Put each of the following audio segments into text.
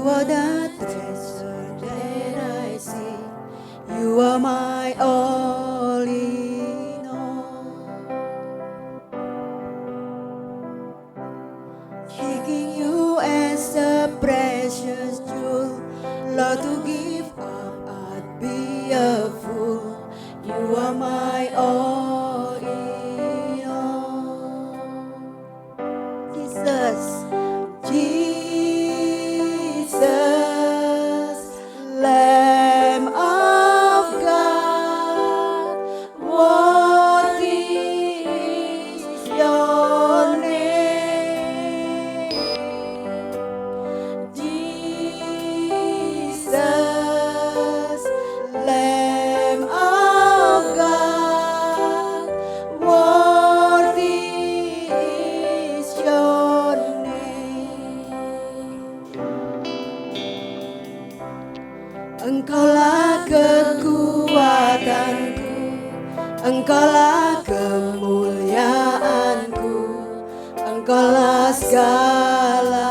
You are the treasure that I see. You are my all in all. Taking you as a precious jewel, Lord, to give up I'd be a fool. You are my all in all. Jesus, Jesus, Lamb of God, worthy is your name. Jesus, Lamb of God, worthy is your name. Engkaulah kekuatanku, Engkaulah kemuliaanku, Engkaulah segalanya.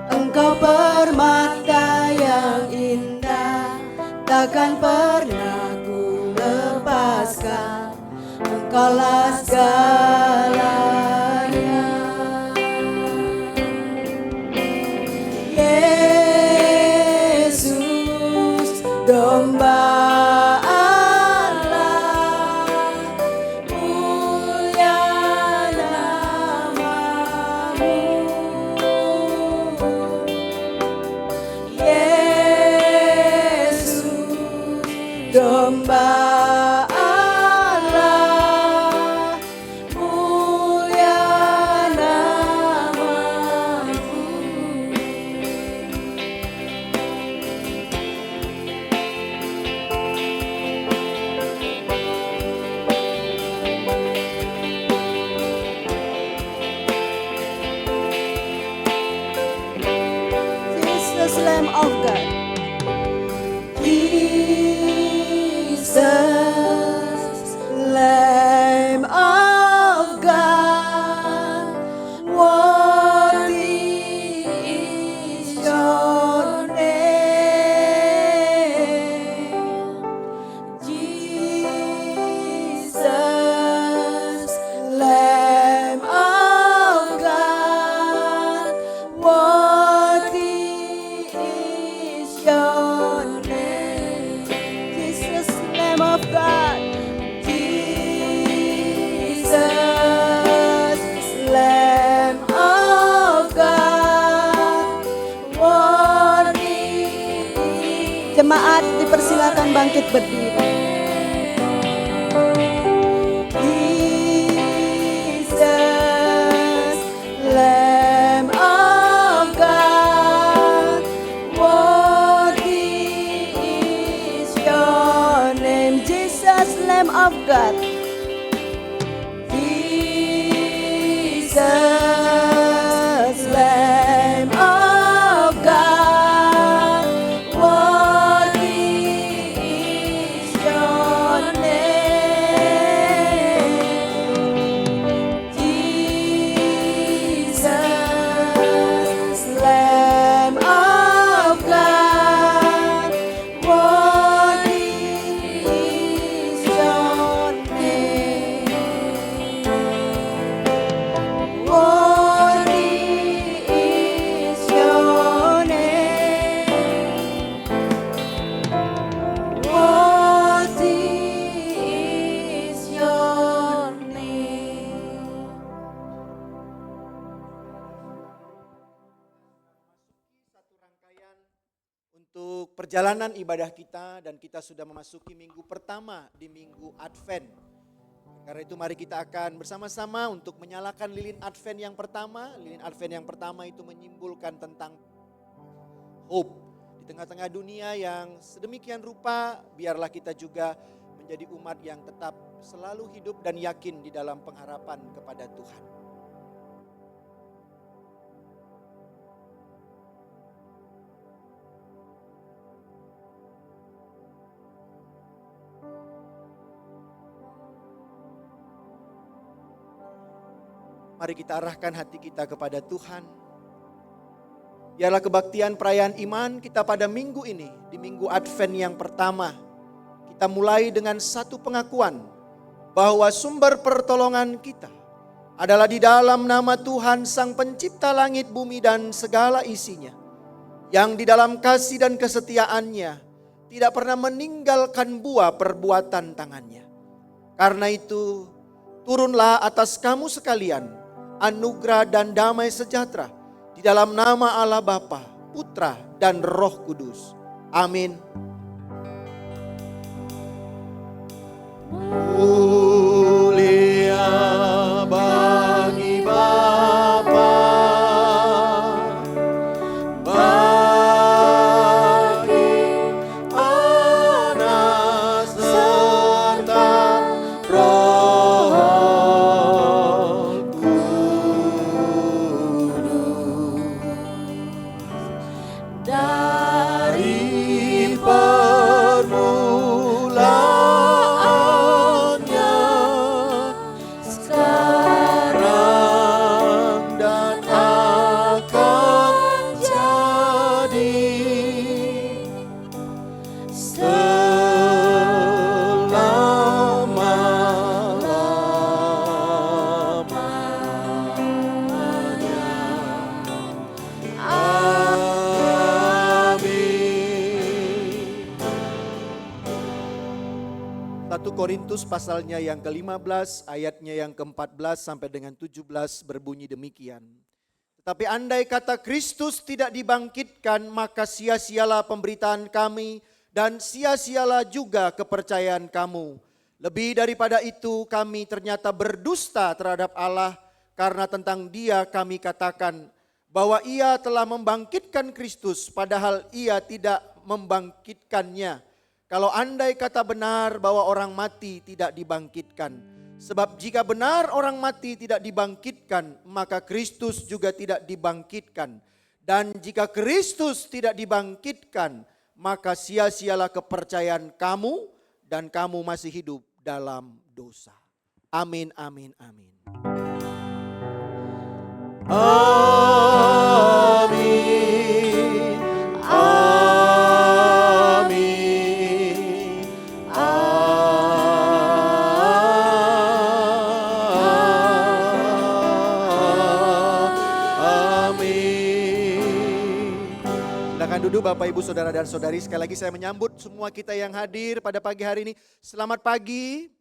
Engkau permata yang indah, takkan pernah ku lepaskan. Engkaulah segalanya. Yesus, domba Allah, mulia namamu. Yesus, domba Allah, mulia namamu. Jesus, Lamb of God. Jesus, Lamb of God, worthy is your name. Jesus, Lamb of God, worthy is your name. Jesus, Lamb of God. Jesus, Lamb of God, worthy. Jemaat dipersilakan bangkit berdiri. Jesus, Lamb of God, worthy is your name. Jesus, Lamb of God. Jesus, Lamb of God, worthy is your name. Jesus, Lamb of God, worthy is your name. Worthy is your name. Worthy is your name. Satu rangkaian untuk perjalanan ibadah kita, dan kita sudah memasuki minggu pertama di minggu Advent. Karena itu mari kita akan bersama-sama untuk menyalakan lilin Advent yang pertama. Lilin Advent yang pertama itu menyimbolkan tentang hope. Di tengah-tengah dunia yang sedemikian rupa, biarlah kita juga menjadi umat yang tetap selalu hidup dan yakin di dalam pengharapan kepada Tuhan. Mari kita arahkan hati kita kepada Tuhan. Biarlah kebaktian perayaan iman kita pada minggu ini, di minggu Advent yang pertama, kita mulai dengan satu pengakuan bahwa sumber pertolongan kita adalah di dalam nama Tuhan Sang Pencipta langit, bumi, dan segala isinya, yang di dalam kasih dan kesetiaannya tidak pernah meninggalkan buah perbuatan tangannya. Karena itu, turunlah atas kamu sekalian anugerah dan damai sejahtera di dalam nama Allah Bapa, Putra, dan Roh Kudus. Amin. Mulia bagi Bapa, bagi Anak serta Roh Kudus. Dari permulaannya, sekarang dan akan jadi selama-lamanya. Amin. 1 Korintus pasalnya yang ke-15 ayatnya yang ke-14 sampai dengan 17 berbunyi demikian. Tetapi andai kata Kristus tidak dibangkitkan, maka sia-sialah pemberitaan kami dan sia-sialah juga kepercayaan kamu. Lebih daripada itu, kami ternyata berdusta terhadap Allah, karena tentang Dia kami katakan bahwa Ia telah membangkitkan Kristus, padahal Ia tidak membangkitkannya. Kalau andai kata benar bahwa orang mati tidak dibangkitkan. Sebab jika benar orang mati tidak dibangkitkan, maka Kristus juga tidak dibangkitkan. Dan jika Kristus tidak dibangkitkan, maka sia-sialah kepercayaan kamu dan kamu masih hidup dalam dosa. Amin, amin, amin. Amin. Amin. Amin. Silakan duduk Bapak Ibu Saudara dan Saudari. Sekali lagi saya menyambut semua kita yang hadir pada pagi hari ini. Selamat pagi.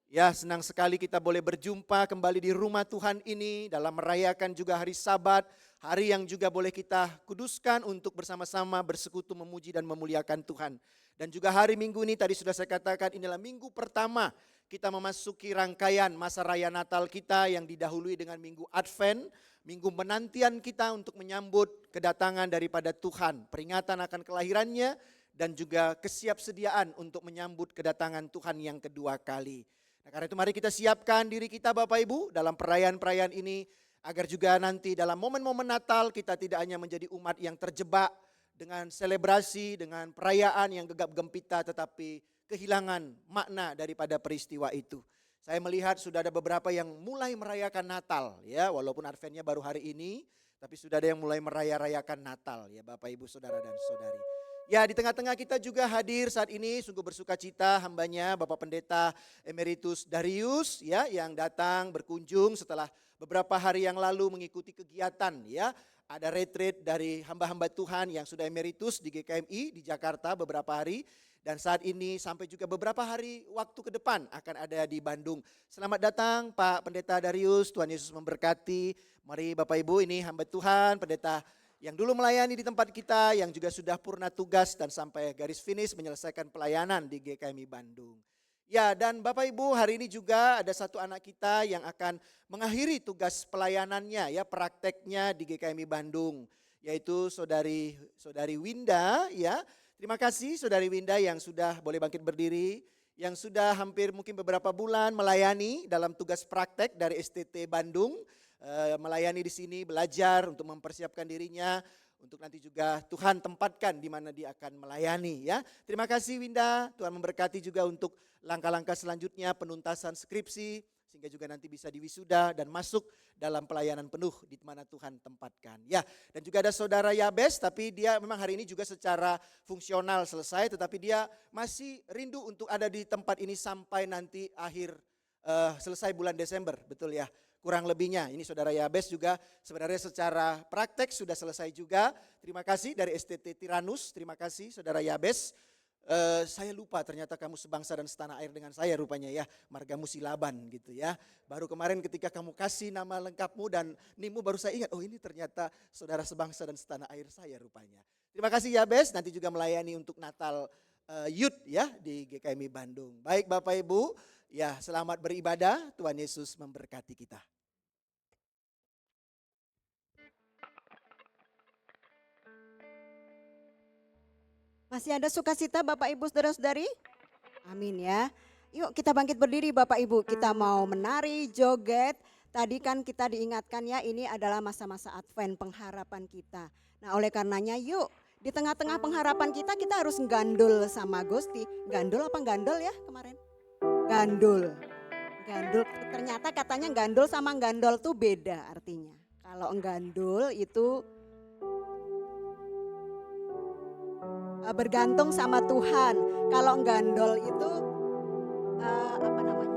Ya, senang sekali kita boleh berjumpa kembali di rumah Tuhan ini dalam merayakan juga hari Sabat, hari yang juga boleh kita kuduskan untuk bersama-sama bersekutu memuji dan memuliakan Tuhan. Dan juga hari Minggu ini tadi sudah saya katakan inilah minggu pertama kita memasuki rangkaian masa raya Natal kita yang didahului dengan minggu Advent, minggu penantian kita untuk menyambut kedatangan daripada Tuhan, peringatan akan kelahirannya dan juga kesiapsediaan untuk menyambut kedatangan Tuhan yang kedua kali. Nah, karena itu mari kita siapkan diri kita Bapak Ibu dalam perayaan-perayaan ini agar juga nanti dalam momen-momen Natal kita tidak hanya menjadi umat yang terjebak dengan selebrasi, dengan perayaan yang gegap gempita tetapi kehilangan makna daripada peristiwa itu. Saya melihat sudah ada beberapa yang mulai merayakan Natal ya, walaupun Adventnya baru hari ini tapi sudah ada yang mulai meraya-rayakan Natal ya Bapak Ibu Saudara dan Saudari. Ya, di tengah-tengah kita juga hadir saat ini sungguh bersuka cita hambanya Bapak Pendeta Emeritus Darius ya yang datang berkunjung setelah beberapa hari yang lalu mengikuti kegiatan ya. Ada retreat dari hamba-hamba Tuhan yang sudah emeritus di GKMI di Jakarta beberapa hari. Dan saat ini sampai juga beberapa hari waktu ke depan akan ada di Bandung. Selamat datang Pak Pendeta Darius, Tuhan Yesus memberkati. Mari Bapak Ibu, ini hamba Tuhan, pendeta yang dulu melayani di tempat kita, yang juga sudah purna tugas dan sampai garis finish menyelesaikan pelayanan di GKMI Bandung. Ya, dan Bapak Ibu, hari ini juga ada satu anak kita yang akan mengakhiri tugas pelayanannya ya, prakteknya di GKMI Bandung, yaitu saudari Winda ya. Terima kasih Saudari Winda yang sudah boleh bangkit berdiri, yang sudah hampir mungkin beberapa bulan melayani dalam tugas praktek dari STT Bandung, melayani di sini, belajar untuk mempersiapkan dirinya untuk nanti juga Tuhan tempatkan di mana dia akan melayani ya. Terima kasih Winda, Tuhan memberkati juga untuk langkah-langkah selanjutnya penuntasan skripsi sehingga juga nanti bisa diwisuda dan masuk dalam pelayanan penuh di mana Tuhan tempatkan. Ya, dan juga ada saudara Yabes, tapi dia memang hari ini juga secara fungsional selesai, tetapi dia masih rindu untuk ada di tempat ini sampai nanti akhir selesai bulan Desember, betul ya? Kurang lebihnya, ini saudara Yabes juga sebenarnya secara praktek sudah selesai juga. Terima kasih dari STT Tiranus, terima kasih saudara Yabes. Saya lupa ternyata kamu sebangsa dan setanah air dengan saya rupanya ya, margamu Silaban gitu ya. Baru kemarin ketika kamu kasih nama lengkapmu dan NIMmu baru saya ingat, oh ini ternyata saudara sebangsa dan setanah air saya rupanya. Terima kasih Yabes, nanti juga melayani untuk Natal Youth ya di GKMI Bandung. Baik Bapak Ibu, ya selamat beribadah, Tuhan Yesus memberkati kita. Masih ada sukacita Bapak Ibu saudara-saudari? Amin ya. Yuk kita bangkit berdiri Bapak Ibu. Kita mau menari, joget. Tadi kan kita diingatkan ya ini adalah masa-masa Advent pengharapan kita. Nah oleh karenanya yuk di tengah-tengah pengharapan kita harus gandul sama Gusti. Gandul apa gandol ya kemarin? Gandul. Gandul ternyata katanya gandul sama gandol tuh beda artinya. Kalau gandul itu bergantung sama Tuhan. Kalau gandol itu apa namanya?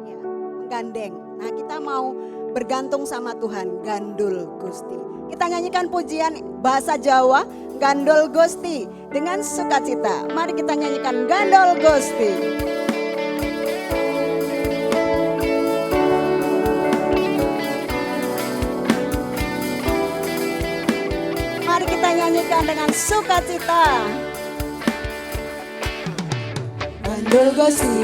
Ya, menggandeng. Nah, kita mau bergantung sama Tuhan, gandul Gusti. Kita nyanyikan pujian bahasa Jawa, Gandol Gusti dengan sukacita. Mari kita nyanyikan Gandol Gusti. Mari kita nyanyikan dengan sukacita. Gandol Gusti,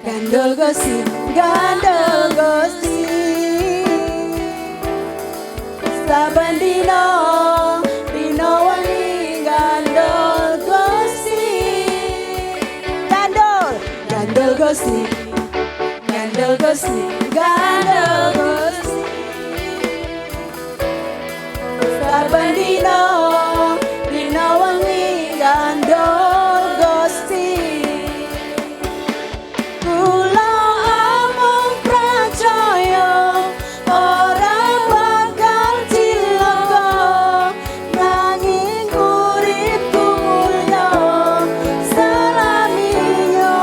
Gandol Gusti, Gandol Gusti. Saben dino, dino wengi Gandol Gusti. Gandol, Gandol Gusti, Gandol Gusti, Gandol Gusti. Saben dino, dino wengi Gandol Gusti. Kula amung pracaya ora bakal cilaka, nanging uripku mulya salaminya.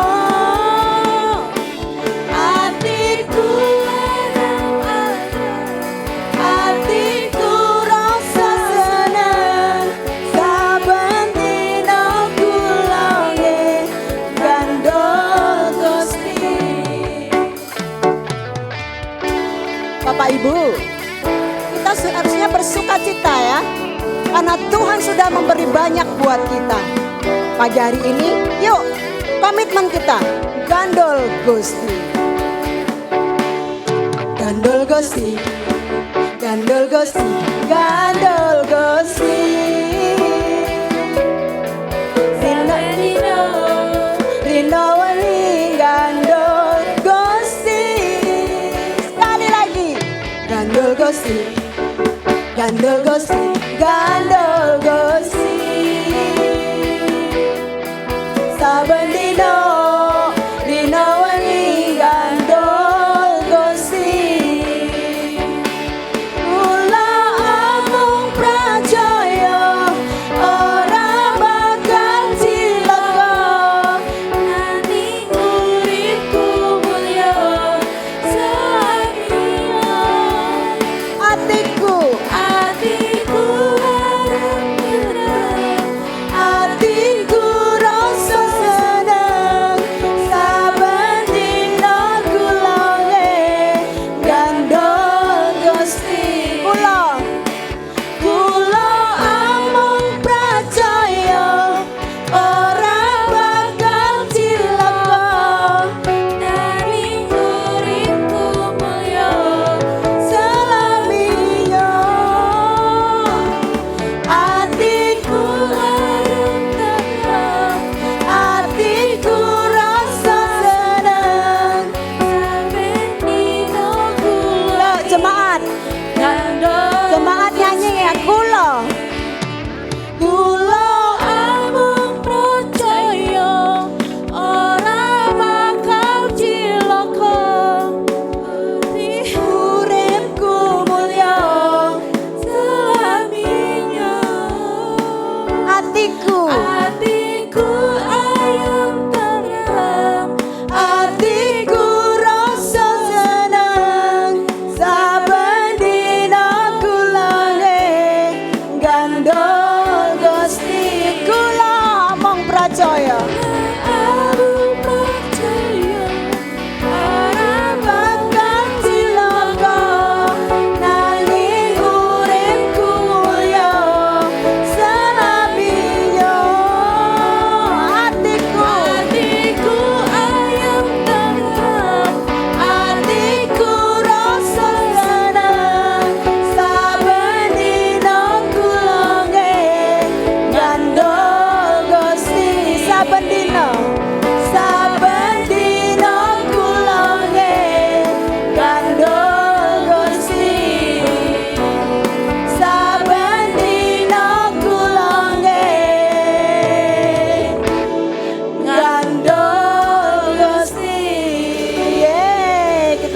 Atiku atiku rasa seneng, saben dina kula Gandol Gusti. Bapak Ibu, kita seharusnya bersukacita ya, karena Tuhan sudah memberi banyak buat kita. Pagi hari ini, yuk komitmen kita, Gandol Gusti. Gandol Gusti, Gandol Gusti, Gandol Gusti. Dino dino, dino wengi Gandol Gusti. Sekali lagi, Gandol Gusti, Gandol Gusti, Gandol Gusti. Saben dino, dino wengi Gandol Gusti. Kula amung pracaya ora bakal cilaka, nanging uripku mulya salaminya. Atiku harap tenang, atiku rasa senang,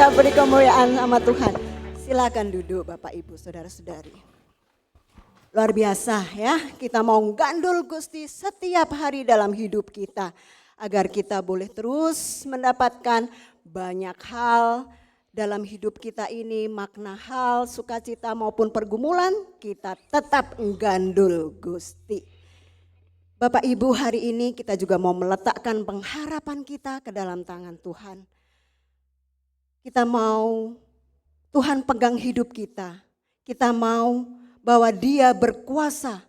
Kita beri kemuliaan sama Tuhan. Silakan duduk Bapak Ibu Saudara-saudari. Luar biasa ya, kita mau gandul Gusti setiap hari dalam hidup kita. Agar kita boleh terus mendapatkan banyak hal dalam hidup kita ini, makna hal, sukacita maupun pergumulan, kita tetap gandul Gusti. Bapak Ibu, hari ini kita juga mau meletakkan pengharapan kita ke dalam tangan Tuhan. Kita mau Tuhan pegang hidup kita. Kita mau bahwa Dia berkuasa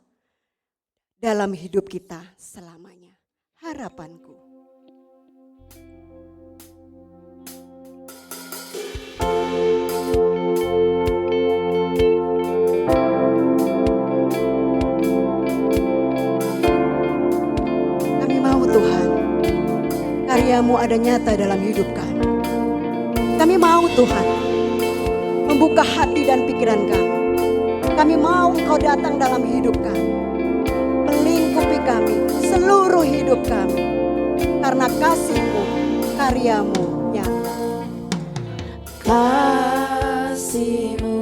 dalam hidup kita selamanya. Harapanku. Kami mau Tuhan, karya-Mu ada nyata dalam hidup kami. Kami mau Tuhan, membuka hati dan pikiran kami. Kami mau Engkau datang dalam hidup kami, melingkupi kami, seluruh hidup kami. Karena kasih-Mu, karya-Mu nyata. Kasih-Mu,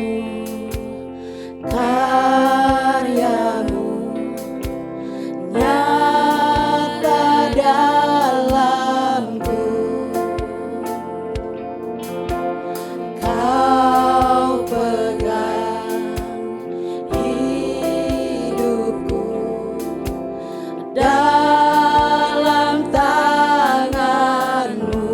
karya-Mu nyata dalamku. Kau pegang hidupku dalam tangan-Mu.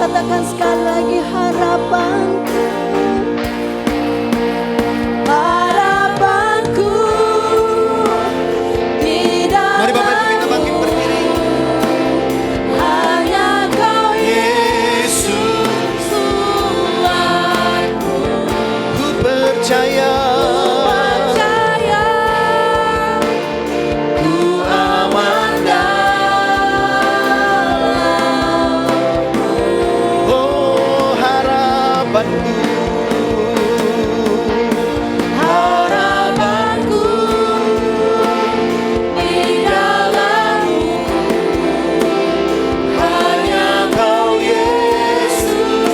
Katakan sekali lagi, harapanku. Harapanku di dalam. Mari Bapak Ibu kita bangkit berdiri. Hanya Kau Yesus, Tuhanku. ku percaya, Percaya ku aman dalam. oh harapanku. Harapanku di dalam-Mu. Hanya Kau Yesus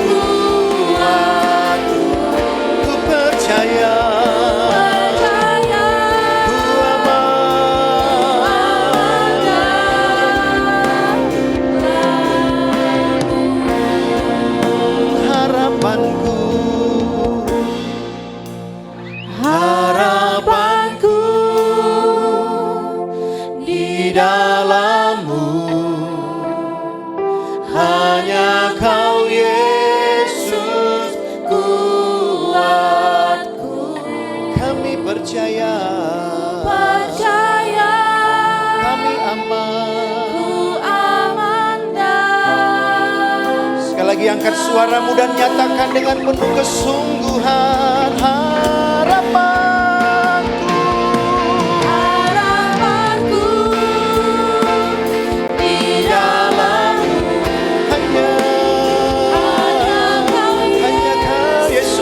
Tuhanku. Ku percaya, Percaya ku aman. Harapanku, Harapanku di dalam-Mu. Hanya Kau Yesus kuatku. kami percaya, Percaya kami aman. ku aman dalam. Sekali lagi angkat suaramu dan nyatakan dengan penuh kesungguhan, harapanku. Harapanku di dalam-Mu. Hanya Kau Yesus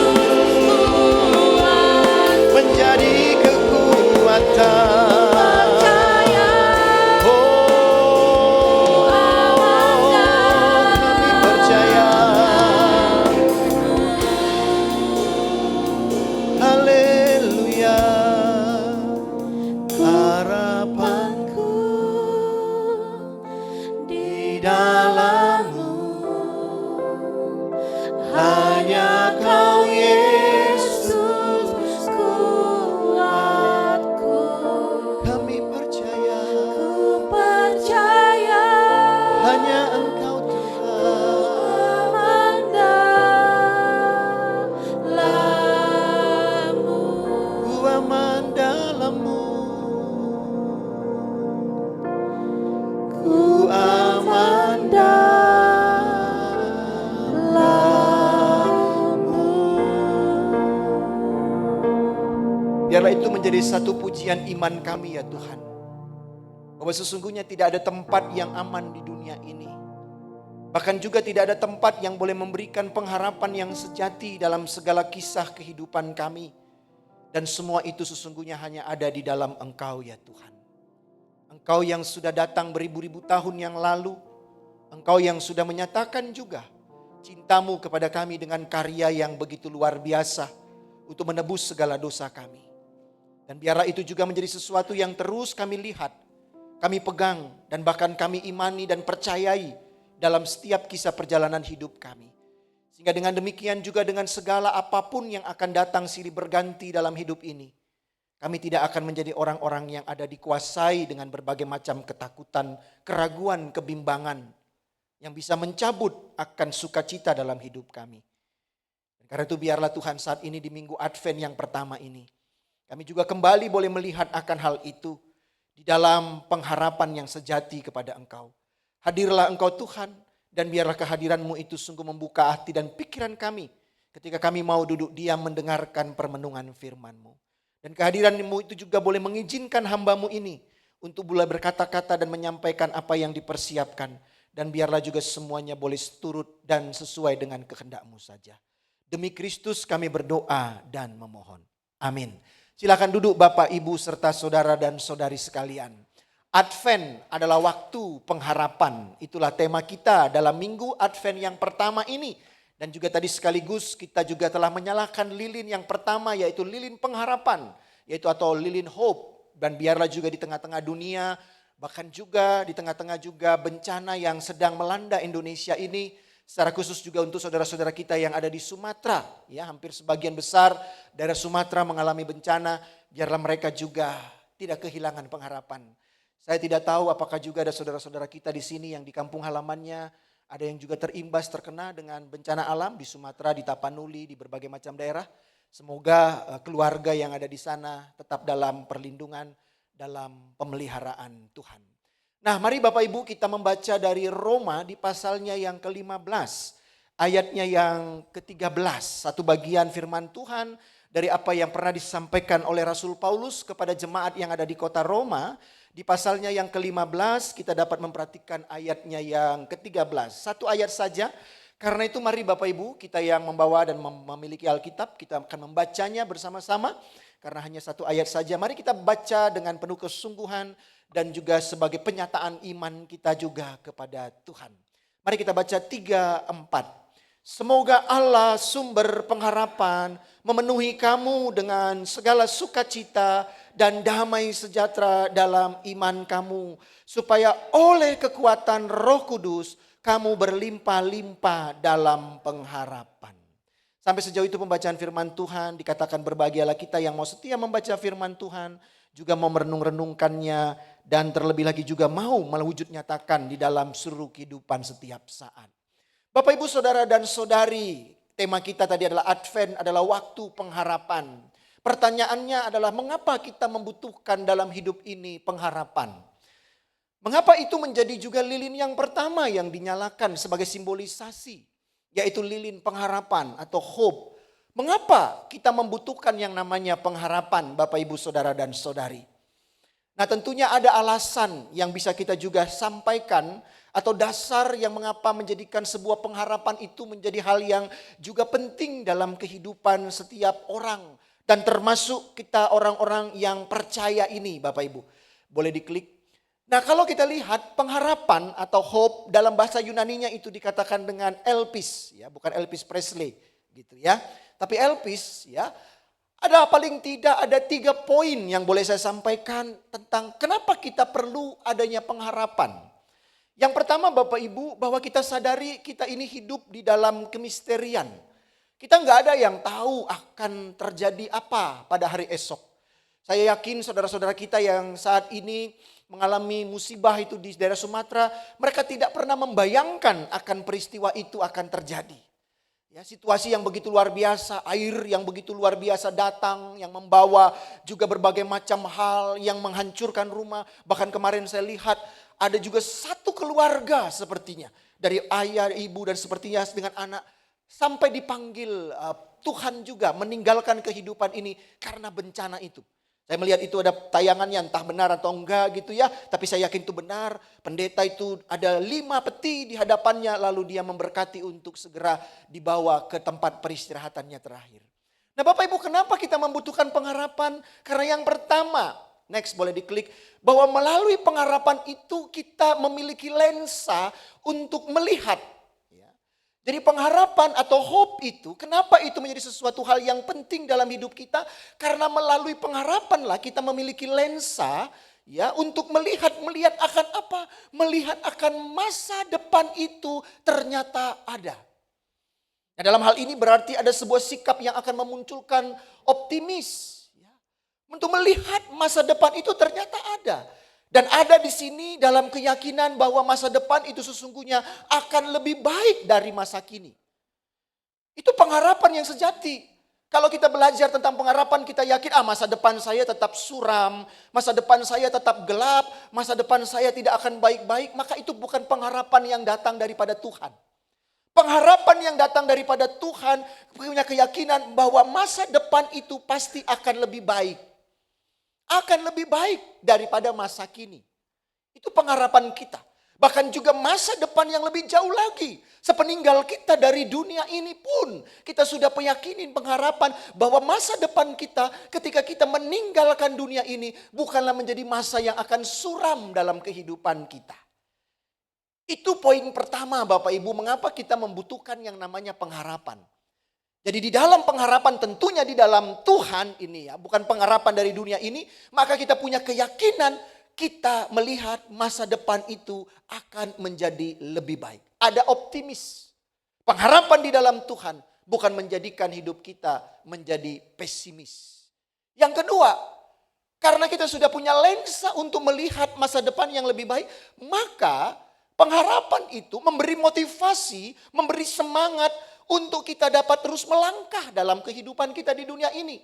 menjadi kekuatan. Percaya Oh, kami percaya. Haleluya. Harapanku di dalam-Mu. Hanya Kau Yesus, kuatku. kami percaya. Ku percaya Hanya Engkau Tuhan. aman dalam-Mu. Ku aman dalam-Mu. Ku aman dalam-Mu. Biarlah itu menjadi satu pujian iman kami ya Tuhan. Bahwa sesungguhnya tidak ada tempat yang aman di dunia ini. Bahkan juga tidak ada tempat yang boleh memberikan pengharapan yang sejati dalam segala kisah kehidupan kami. Dan semua itu sesungguhnya hanya ada di dalam Engkau ya Tuhan. Engkau yang sudah datang beribu-ribu tahun yang lalu. Engkau yang sudah menyatakan juga cintamu kepada kami dengan karya yang begitu luar biasa untuk menebus segala dosa kami. Dan biarlah itu juga menjadi sesuatu yang terus kami lihat, kami pegang, dan bahkan kami imani dan percayai dalam setiap kisah perjalanan hidup kami. Sehingga dengan demikian juga dengan segala apapun yang akan datang silih berganti dalam hidup ini, kami tidak akan menjadi orang-orang yang ada dikuasai dengan berbagai macam ketakutan, keraguan, kebimbangan yang bisa mencabut akan sukacita dalam hidup kami. Dan karena itu biarlah Tuhan saat ini di Minggu Advent yang pertama ini, kami juga kembali boleh melihat akan hal itu di dalam pengharapan yang sejati kepada Engkau. Hadirlah Engkau Tuhan, dan biarlah kehadiran-Mu itu sungguh membuka hati dan pikiran kami ketika kami mau duduk diam mendengarkan permenungan firman-Mu. Dan kehadiran-Mu itu juga boleh mengizinkan hamba-Mu ini untuk boleh berkata-kata dan menyampaikan apa yang dipersiapkan. Dan biarlah juga semuanya boleh turut dan sesuai dengan kehendak-Mu saja. Demi Kristus kami berdoa dan memohon. Amin. Silakan duduk Bapak, Ibu, serta saudara dan saudari sekalian. Advent adalah waktu pengharapan. Itulah tema kita dalam Minggu Advent yang pertama ini. Dan juga tadi sekaligus kita juga telah menyalakan lilin yang pertama, yaitu lilin pengharapan. Yaitu atau lilin hope. Dan biarlah juga di tengah-tengah dunia, bahkan juga di tengah-tengah juga bencana yang sedang melanda Indonesia ini, secara khusus juga untuk saudara-saudara kita yang ada di Sumatera, ya hampir sebagian besar daerah Sumatera mengalami bencana, biarlah mereka juga tidak kehilangan pengharapan. Saya tidak tahu apakah juga ada saudara-saudara kita di sini yang di kampung halamannya Ada yang juga terimbas terkena dengan bencana alam di Sumatera, di Tapanuli, di berbagai macam daerah. Semoga keluarga yang ada di sana tetap dalam perlindungan, dalam pemeliharaan Tuhan. Nah, mari Bapak Ibu kita membaca dari Roma di pasalnya yang ke-15. Ayatnya yang ke-13. Satu bagian firman Tuhan dari apa yang pernah disampaikan oleh Rasul Paulus kepada jemaat yang ada di kota Roma. Di pasalnya yang ke-15 kita dapat memperhatikan ayatnya yang ke-13. Satu ayat saja. Karena itu mari Bapak Ibu kita yang membawa dan memiliki Alkitab, kita akan membacanya bersama-sama. Karena hanya satu ayat saja, mari kita baca dengan penuh kesungguhan dan juga sebagai penyataan iman kita juga kepada Tuhan. Mari kita baca 3-4. Semoga Allah sumber pengharapan memenuhi kamu dengan segala sukacita dan damai sejahtera dalam iman kamu. Supaya oleh kekuatan Roh Kudus kamu berlimpah-limpah dalam pengharapan. Sampai sejauh itu pembacaan firman Tuhan, dikatakan berbahagialah kita yang mau setia membaca firman Tuhan, juga mau merenung-renungkannya, dan terlebih lagi juga mau mewujud nyatakan di dalam seluruh kehidupan setiap saat. Bapak Ibu Saudara dan Saudari, tema kita tadi adalah Advent adalah waktu pengharapan. Pertanyaannya adalah mengapa kita membutuhkan dalam hidup ini pengharapan? Mengapa itu menjadi juga lilin yang pertama yang dinyalakan sebagai simbolisasi, yaitu lilin pengharapan atau hope. Mengapa kita membutuhkan yang namanya pengharapan Bapak Ibu Saudara dan Saudari? Nah tentunya ada alasan yang bisa kita juga sampaikan atau dasar yang mengapa menjadikan sebuah pengharapan itu menjadi hal yang juga penting dalam kehidupan setiap orang. Dan termasuk kita orang-orang yang percaya ini Bapak Ibu. Boleh diklik. Nah kalau kita lihat pengharapan atau hope dalam bahasa Yunaninya itu dikatakan dengan elpis. Ya, bukan Elvis Presley gitu ya. Tapi elpis ya. Ada paling tidak ada 3 poin yang boleh saya sampaikan tentang kenapa kita perlu adanya pengharapan. Yang pertama Bapak Ibu bahwa kita sadari kita ini hidup di dalam kemisterian. Kita nggak ada yang tahu akan terjadi apa pada hari esok. Saya yakin saudara-saudara kita yang saat ini mengalami musibah itu di daerah Sumatera, mereka tidak pernah membayangkan akan peristiwa itu akan terjadi. Ya, situasi yang begitu luar biasa, air yang begitu luar biasa datang, yang membawa juga berbagai macam hal yang menghancurkan rumah. Bahkan kemarin saya lihat ada juga satu keluarga sepertinya. Dari ayah, ibu dan sepertinya dengan anak. Sampai dipanggil Tuhan juga meninggalkan kehidupan ini karena bencana itu. Saya melihat itu ada tayangannya entah benar atau enggak gitu ya. Tapi saya yakin itu benar. Pendeta itu ada 5 peti di hadapannya. Lalu dia memberkati untuk segera dibawa ke tempat peristirahatannya terakhir. Nah Bapak Ibu kenapa kita membutuhkan pengharapan? Karena yang pertama, next boleh diklik. Bahwa melalui pengharapan itu kita memiliki lensa untuk melihat. Jadi pengharapan atau hope itu, kenapa itu menjadi sesuatu hal yang penting dalam hidup kita? Karena melalui pengharapan lah kita memiliki lensa ya untuk melihat akan apa? Melihat akan masa depan itu ternyata ada. Nah, dalam hal ini berarti ada sebuah sikap yang akan memunculkan optimis. Ya. Untuk melihat masa depan itu ternyata ada. Dan ada di sini dalam keyakinan bahwa masa depan itu sesungguhnya akan lebih baik dari masa kini. Itu pengharapan yang sejati. Kalau kita belajar tentang pengharapan kita yakin masa depan saya tetap suram, masa depan saya tetap gelap, masa depan saya tidak akan baik-baik. Maka itu bukan pengharapan yang datang daripada Tuhan. Pengharapan yang datang daripada Tuhan punya keyakinan bahwa masa depan itu pasti akan lebih baik. Akan lebih baik daripada masa kini. Itu pengharapan kita. Bahkan juga masa depan yang lebih jauh lagi. Sepeninggal kita dari dunia ini pun kita sudah meyakini pengharapan bahwa masa depan kita ketika kita meninggalkan dunia ini bukanlah menjadi masa yang akan suram dalam kehidupan kita. Itu poin pertama Bapak Ibu mengapa kita membutuhkan yang namanya pengharapan. Jadi di dalam pengharapan tentunya di dalam Tuhan ini ya, bukan pengharapan dari dunia ini, maka kita punya keyakinan kita melihat masa depan itu akan menjadi lebih baik. Ada optimis. Pengharapan di dalam Tuhan bukan menjadikan hidup kita menjadi pesimis. Yang kedua, karena kita sudah punya lensa untuk melihat masa depan yang lebih baik, maka Pengharapan itu memberi motivasi, memberi semangat untuk kita dapat terus melangkah dalam kehidupan kita di dunia ini.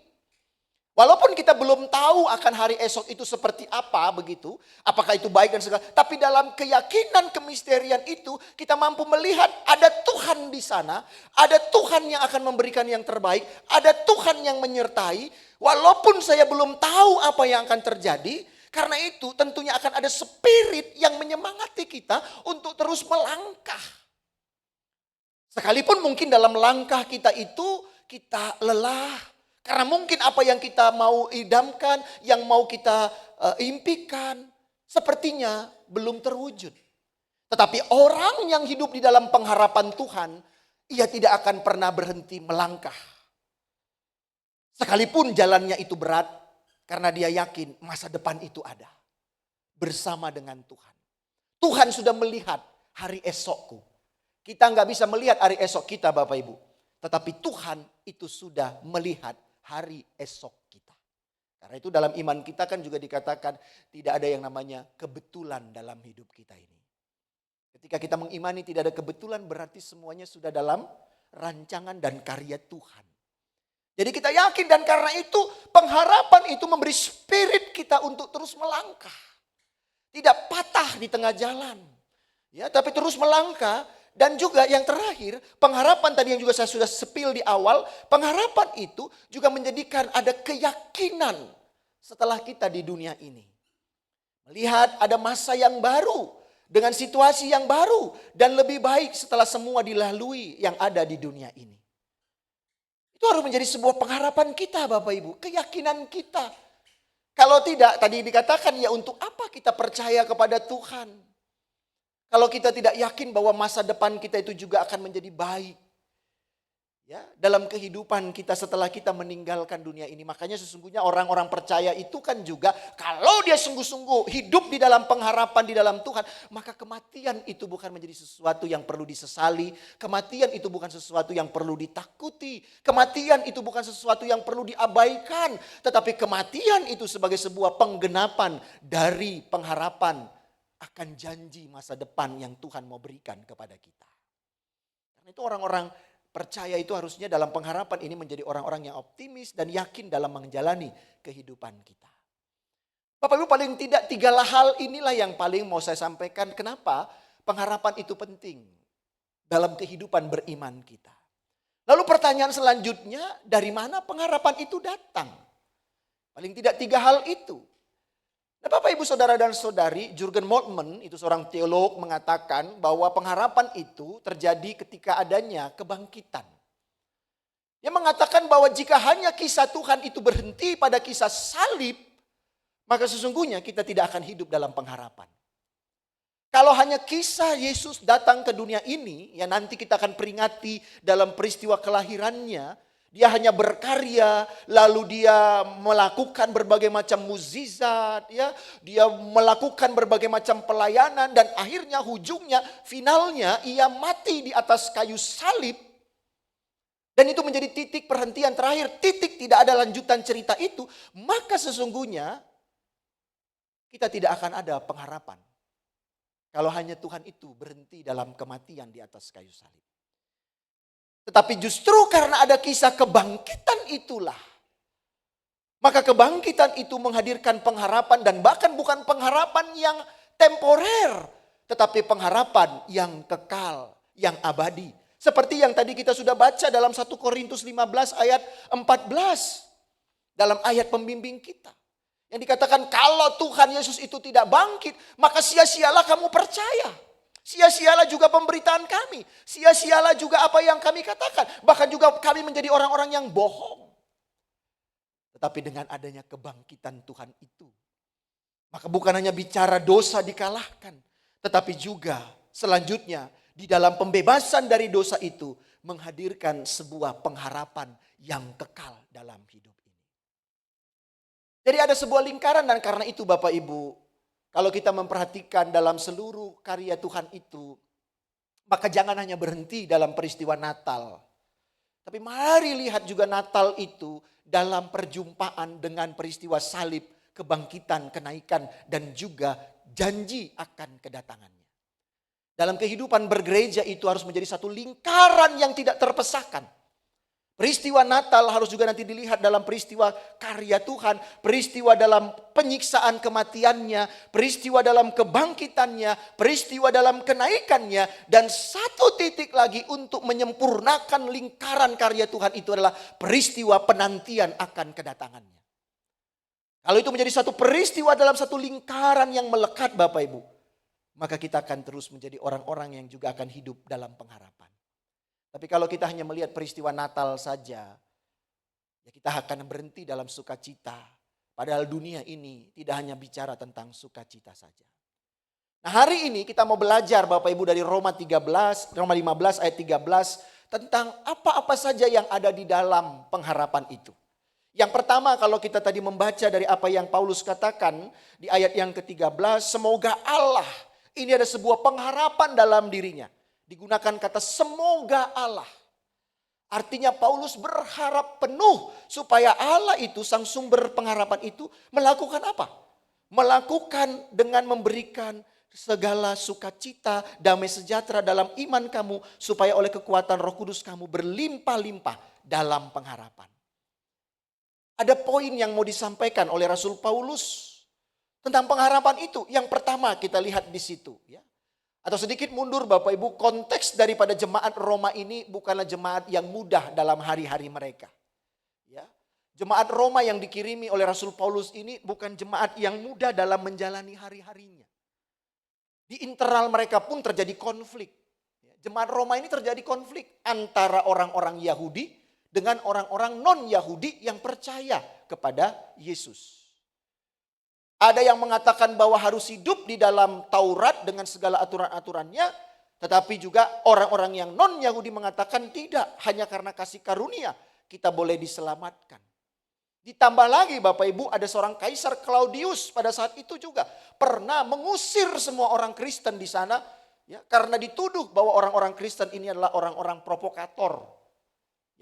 Walaupun kita belum tahu akan hari esok itu seperti apa begitu, apakah itu baik dan segala, tapi dalam keyakinan kemisterian itu kita mampu melihat ada Tuhan di sana, ada Tuhan yang akan memberikan yang terbaik, ada Tuhan yang menyertai, walaupun saya belum tahu apa yang akan terjadi, karena itu tentunya akan ada spirit yang menyemangati kita untuk terus melangkah. Sekalipun mungkin dalam langkah kita itu kita lelah. Karena mungkin apa yang kita mau idamkan, yang mau kita impikan, sepertinya belum terwujud. Tetapi orang yang hidup di dalam pengharapan Tuhan, ia tidak akan pernah berhenti melangkah. Sekalipun jalannya itu berat, karena dia yakin masa depan itu ada. Bersama dengan Tuhan. Tuhan sudah melihat hari esokku. Kita nggak bisa melihat hari esok kita Bapak Ibu. Tetapi Tuhan itu sudah melihat hari esok kita. Karena itu dalam iman kita kan juga dikatakan tidak ada yang namanya kebetulan dalam hidup kita ini. Ketika kita mengimani tidak ada kebetulan berarti semuanya sudah dalam rancangan dan karya Tuhan. Jadi kita yakin dan karena itu pengharapan itu memberi spirit kita untuk terus melangkah. Tidak patah di tengah jalan. Ya, tapi terus melangkah. Dan juga yang terakhir, pengharapan tadi yang juga saya sudah spill di awal, pengharapan itu juga menjadikan ada keyakinan setelah kita di dunia ini. Melihat ada masa yang baru, dengan situasi yang baru, dan lebih baik setelah semua dilalui yang ada di dunia ini. Itu harus menjadi sebuah pengharapan kita Bapak Ibu, keyakinan kita. Kalau tidak, tadi dikatakan ya untuk apa kita percaya kepada Tuhan. Kalau kita tidak yakin bahwa masa depan kita itu juga akan menjadi baik. Ya, dalam kehidupan kita setelah kita meninggalkan dunia ini. Makanya sesungguhnya orang-orang percaya itu kan juga kalau dia sungguh-sungguh hidup di dalam pengharapan di dalam Tuhan. Maka kematian itu bukan menjadi sesuatu yang perlu disesali. Kematian itu bukan sesuatu yang perlu ditakuti. Kematian itu bukan sesuatu yang perlu diabaikan. Tetapi kematian itu sebagai sebuah penggenapan dari pengharapan akan janji masa depan yang Tuhan mau berikan kepada kita. Karena itu orang-orang percaya itu harusnya dalam pengharapan ini menjadi orang-orang yang optimis dan yakin dalam menjalani kehidupan kita. Bapak Ibu paling tidak 3 hal inilah yang paling mau saya sampaikan kenapa pengharapan itu penting dalam kehidupan beriman kita. Lalu pertanyaan selanjutnya dari mana pengharapan itu datang? Paling tidak 3 hal itu. Nah, Bapak Ibu Saudara dan Saudari, Jurgen Moltmann itu seorang teolog mengatakan bahwa pengharapan itu terjadi ketika adanya kebangkitan. Dia mengatakan bahwa jika hanya kisah Tuhan itu berhenti pada kisah salib, maka sesungguhnya kita tidak akan hidup dalam pengharapan. Kalau hanya kisah Yesus datang ke dunia ini, ya nanti kita akan peringati dalam peristiwa kelahirannya, dia hanya berkarya, lalu dia melakukan berbagai macam mukjizat, ya. Dia melakukan berbagai macam pelayanan dan akhirnya ujungnya, finalnya ia mati di atas kayu salib. Dan itu menjadi titik perhentian terakhir, titik tidak ada lanjutan cerita itu, maka sesungguhnya kita tidak akan ada pengharapan. Kalau hanya Tuhan itu berhenti dalam kematian di atas kayu salib. Tetapi justru karena ada kisah kebangkitan itulah. Maka kebangkitan itu menghadirkan pengharapan dan bahkan bukan pengharapan yang temporer. Tetapi pengharapan yang kekal, yang abadi. Seperti yang tadi kita sudah baca dalam 1 Korintus 15 ayat 14. Dalam ayat pembimbing kita. Yang dikatakan kalau Tuhan Yesus itu tidak bangkit, maka sia-sialah kamu percaya. Sia-sialah juga pemberitaan kami. Sia-sialah juga apa yang kami katakan. Bahkan juga kami menjadi orang-orang yang bohong. Tetapi dengan adanya kebangkitan Tuhan itu. Maka bukan hanya bicara dosa dikalahkan. Tetapi juga selanjutnya di dalam pembebasan dari dosa itu. Menghadirkan sebuah pengharapan yang kekal dalam hidup ini. Jadi ada sebuah lingkaran dan karena itu Bapak Ibu. Kalau kita memperhatikan dalam seluruh karya Tuhan itu, maka jangan hanya berhenti dalam peristiwa Natal. Tapi mari lihat juga Natal itu dalam perjumpaan dengan peristiwa salib, kebangkitan, kenaikan, dan juga janji akan kedatangannya. Dalam kehidupan bergereja itu harus menjadi satu lingkaran yang tidak terpisahkan. Peristiwa Natal harus juga nanti dilihat dalam peristiwa karya Tuhan, peristiwa dalam penyiksaan kematiannya, peristiwa dalam kebangkitannya, peristiwa dalam kenaikannya, dan satu titik lagi untuk menyempurnakan lingkaran karya Tuhan itu adalah peristiwa penantian akan kedatangannya. Kalau itu menjadi satu peristiwa dalam satu lingkaran yang melekat Bapak Ibu, maka kita akan terus menjadi orang-orang yang juga akan hidup dalam pengharapan. Tapi kalau kita hanya melihat peristiwa Natal saja, ya kita akan berhenti dalam sukacita. Padahal dunia ini tidak hanya bicara tentang sukacita saja. Nah, hari ini kita mau belajar Bapak Ibu dari Roma 15 ayat 13 tentang apa-apa saja yang ada di dalam pengharapan itu. Yang pertama, kalau kita tadi membaca dari apa yang Paulus katakan di ayat yang ke-13, semoga Allah, ini ada sebuah pengharapan dalam dirinya. Digunakan kata semoga Allah. Artinya Paulus berharap penuh supaya Allah itu, sang sumber pengharapan itu, melakukan apa? Melakukan dengan memberikan segala sukacita, damai sejahtera dalam iman kamu, supaya oleh kekuatan Roh Kudus kamu berlimpah-limpah dalam pengharapan. Ada poin yang mau disampaikan oleh Rasul Paulus tentang pengharapan itu. Yang pertama kita lihat di situ, ya. Atau sedikit mundur Bapak Ibu, konteks daripada jemaat Roma ini bukanlah jemaat yang mudah dalam hari-hari mereka. Ya. Jemaat Roma yang dikirimi oleh Rasul Paulus ini bukan jemaat yang mudah dalam menjalani hari-harinya. Di internal mereka pun terjadi konflik. Jemaat Roma ini terjadi konflik antara orang-orang Yahudi dengan orang-orang non-Yahudi yang percaya kepada Yesus. Ada yang mengatakan bahwa harus hidup di dalam Taurat dengan segala aturan-aturannya. Tetapi juga orang-orang yang non-Yahudi mengatakan tidak. Hanya karena kasih karunia kita boleh diselamatkan. Ditambah lagi Bapak Ibu, ada seorang Kaisar Claudius pada saat itu juga pernah mengusir semua orang Kristen di sana. Ya, karena dituduh bahwa orang-orang Kristen ini adalah orang-orang provokator.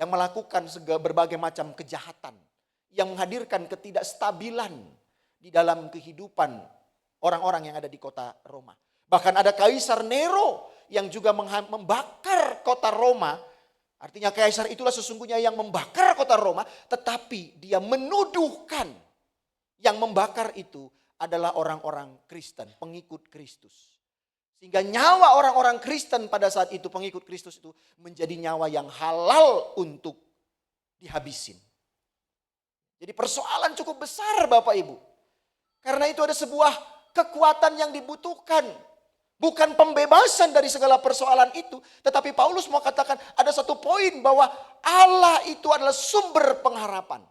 Yang melakukan berbagai macam kejahatan. Yang menghadirkan ketidakstabilan di dalam kehidupan orang-orang yang ada di kota Roma. Bahkan ada Kaisar Nero yang juga membakar kota Roma. Artinya Kaisar itulah sesungguhnya yang membakar kota Roma. Tetapi dia menuduhkan yang membakar itu adalah orang-orang Kristen, pengikut Kristus. Sehingga nyawa orang-orang Kristen pada saat itu, pengikut Kristus itu menjadi nyawa yang halal untuk dihabisin. Jadi persoalan cukup besar Bapak Ibu. Karena itu ada sebuah kekuatan yang dibutuhkan. Bukan pembebasan dari segala persoalan itu. Tetapi Paulus mau katakan ada satu poin bahwa Allah itu adalah sumber pengharapan.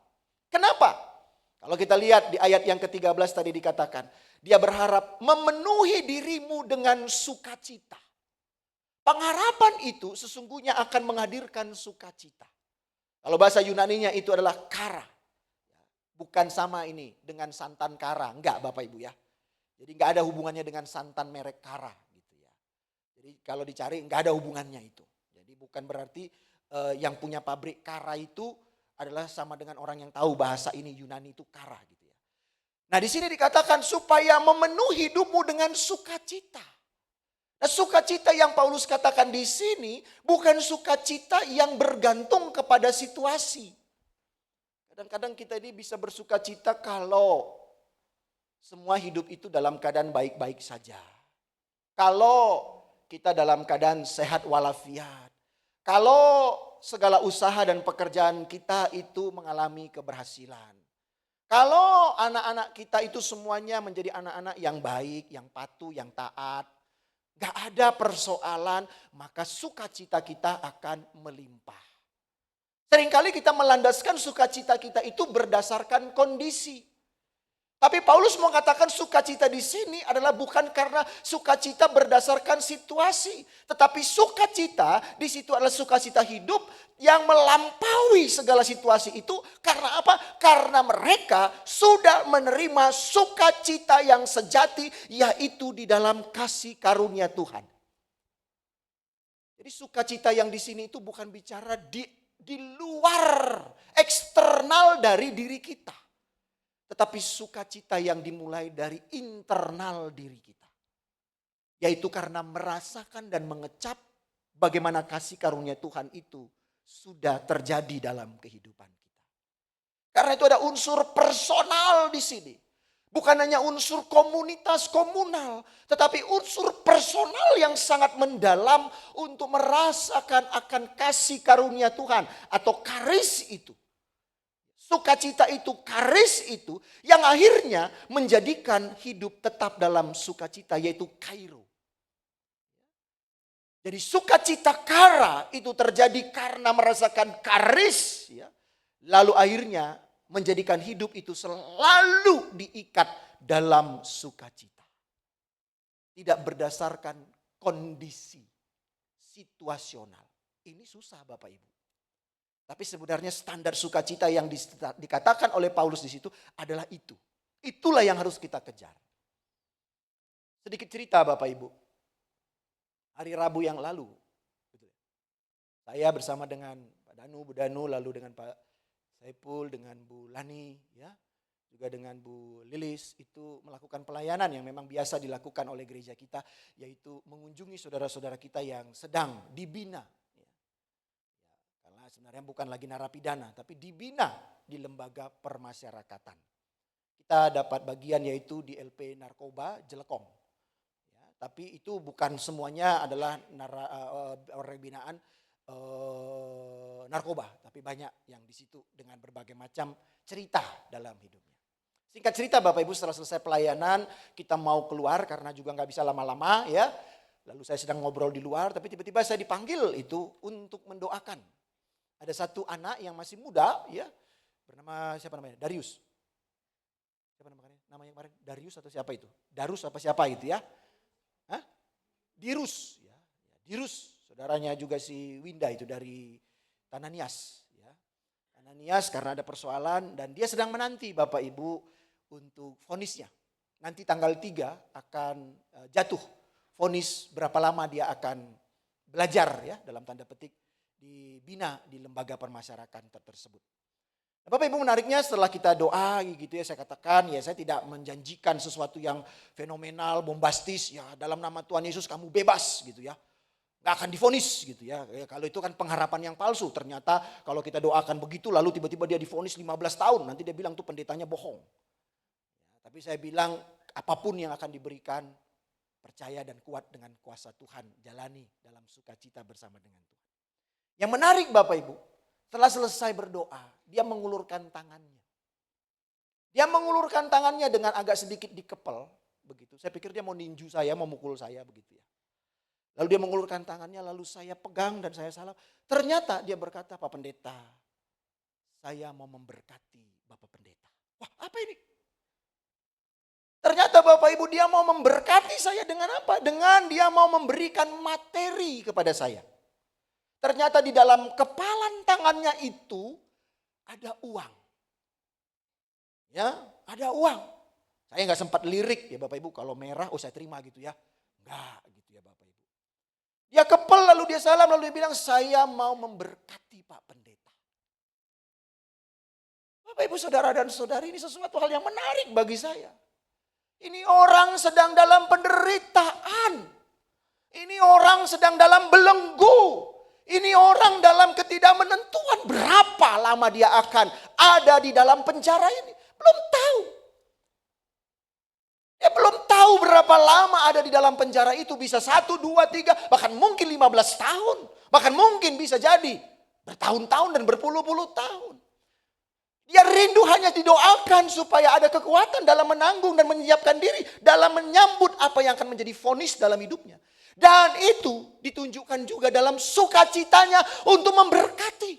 Kenapa? Kalau kita lihat di ayat yang ke-13 tadi dikatakan. Dia berharap memenuhi dirimu dengan sukacita. Pengharapan itu sesungguhnya akan menghadirkan sukacita. Kalau bahasa Yunaninya itu adalah kara. Bukan sama ini dengan santan kara. Enggak Bapak Ibu ya. Jadi enggak ada hubungannya dengan santan merek kara. Gitu ya. Jadi kalau dicari enggak ada hubungannya itu. Jadi bukan berarti yang punya pabrik kara itu adalah sama dengan orang yang tahu bahasa ini Yunani itu kara. Gitu ya. Nah di sini dikatakan supaya memenuhi hidupmu dengan sukacita. Nah sukacita yang Paulus katakan di sini bukan sukacita yang bergantung kepada situasi. Kadang-kadang kita ini bisa bersuka cita kalau semua hidup itu dalam keadaan baik-baik saja. Kalau kita dalam keadaan sehat walafiat. Kalau segala usaha dan pekerjaan kita itu mengalami keberhasilan. Kalau anak-anak kita itu semuanya menjadi anak-anak yang baik, yang patuh, yang taat. Gak ada persoalan, maka sukacita kita akan melimpah. Seringkali kita melandaskan sukacita kita itu berdasarkan kondisi. Tapi Paulus mengatakan sukacita di sini adalah bukan karena sukacita berdasarkan situasi. Tetapi sukacita di situ adalah sukacita hidup yang melampaui segala situasi itu. Karena apa? Karena mereka sudah menerima sukacita yang sejati, yaitu di dalam kasih karunia Tuhan. Jadi sukacita yang di sini itu bukan bicara di luar eksternal dari diri kita. Tetapi sukacita yang dimulai dari internal diri kita. Yaitu karena merasakan dan mengecap bagaimana kasih karunia Tuhan itu sudah terjadi dalam kehidupan kita. Karena itu ada unsur personal di sini. Bukan hanya unsur komunitas komunal, tetapi unsur personal yang sangat mendalam untuk merasakan akan kasih karunia Tuhan atau karis itu. Sukacita itu, karis itu yang akhirnya menjadikan hidup tetap dalam sukacita, yaitu kairo. Jadi sukacita kara itu terjadi karena merasakan karis, ya. Lalu akhirnya menjadikan hidup itu selalu diikat dalam sukacita. Tidak berdasarkan kondisi situasional. Ini susah Bapak Ibu. Tapi sebenarnya standar sukacita yang dikatakan oleh Paulus di situ adalah itu. Itulah yang harus kita kejar. Sedikit cerita Bapak Ibu. Hari Rabu yang lalu, saya bersama dengan Pak Danu, Bu Danu, lalu dengan Pak Saipul, dengan Bu Lani, ya, juga dengan Bu Lilis, itu melakukan pelayanan yang memang biasa dilakukan oleh gereja kita, yaitu mengunjungi saudara-saudara kita yang sedang dibina. Ya, karena sebenarnya bukan lagi narapidana, tapi dibina di lembaga permasyarakatan. Kita dapat bagian yaitu di LP Narkoba Jelekong. Tapi itu bukan semuanya adalah orang binaan narkoba, tapi banyak yang di situ dengan berbagai macam cerita dalam hidupnya. Singkat cerita Bapak Ibu, setelah selesai pelayanan kita mau keluar karena juga nggak bisa lama-lama, ya. Lalu saya sedang ngobrol di luar, tapi tiba-tiba saya dipanggil itu untuk mendoakan. Ada satu anak yang masih muda, ya, bernama siapa namanya? Darius. Siapa namanya kemarin? Darius atau siapa itu? Darus apa siapa itu, ya? Hah? Dirus, ya. Dirus, saudaranya juga si Winda itu dari Tananias, ya. Tananias karena ada persoalan dan dia sedang menanti Bapak Ibu untuk vonisnya. Nanti tanggal 3 akan jatuh vonis berapa lama dia akan belajar, ya, dalam tanda petik dibina di lembaga permasyarakatan tersebut. Bapak Ibu, menariknya setelah kita doa gitu ya, saya katakan ya saya tidak menjanjikan sesuatu yang fenomenal, bombastis, ya dalam nama Tuhan Yesus kamu bebas gitu ya. Gak akan divonis gitu ya. Kalau itu kan pengharapan yang palsu. Ternyata kalau kita doakan begitu lalu tiba-tiba dia divonis 15 tahun. Nanti dia bilang tuh pendetanya bohong. Ya, tapi saya bilang apapun yang akan diberikan, percaya dan kuat dengan kuasa Tuhan. Jalani dalam sukacita bersama dengan Tuhan. Yang menarik Bapak Ibu, setelah selesai berdoa, dia mengulurkan tangannya. Dia mengulurkan tangannya dengan agak sedikit dikepel, begitu. Saya pikir dia mau ninju saya, mau mukul saya, begitu ya. Lalu dia mengulurkan tangannya, lalu saya pegang dan saya salam. Ternyata dia berkata, Pak Pendeta, saya mau memberkati Bapak Pendeta. Wah, apa ini? Ternyata Bapak Ibu dia mau memberkati saya dengan apa? Dengan dia mau memberikan materi kepada saya. Ternyata di dalam kepalan tangannya itu ada uang. Ya, ada uang. Saya nggak sempat lirik ya Bapak Ibu, kalau merah oh saya terima gitu ya. Enggak gitu ya Bapak Ibu. Dia kepel lalu dia salam lalu dia bilang saya mau memberkati Pak Pendeta. Bapak Ibu saudara dan saudari, ini sesuatu hal yang menarik bagi saya. Ini orang sedang dalam penderitaan. Ini orang sedang dalam belenggu. Ini orang dalam ketidakmenentuan berapa lama dia akan ada di dalam penjara ini. Belum tahu. Dia belum tahu berapa lama ada di dalam penjara itu. Bisa 1, 2, 3, bahkan mungkin 15 tahun. Bahkan mungkin bisa jadi bertahun-tahun dan berpuluh-puluh tahun. Dia rindu hanya didoakan supaya ada kekuatan dalam menanggung dan menyiapkan diri. Dalam menyambut apa yang akan menjadi vonis dalam hidupnya. Dan itu ditunjukkan juga dalam sukacitanya untuk memberkati.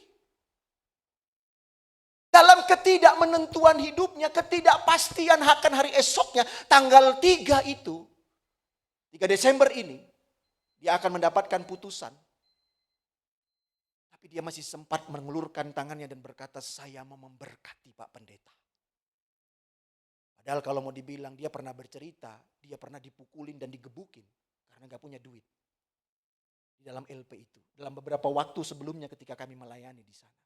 Dalam ketidakmenentuan hidupnya, ketidakpastian akan hari esoknya, tanggal 3 itu, 3 Desember ini, dia akan mendapatkan putusan. Tapi dia masih sempat mengulurkan tangannya dan berkata, saya mau memberkati Pak Pendeta. Padahal kalau mau dibilang dia pernah bercerita, dia pernah dipukulin dan digebukin. Karena gak punya duit. Di dalam LP itu. Dalam beberapa waktu sebelumnya ketika kami melayani di sana.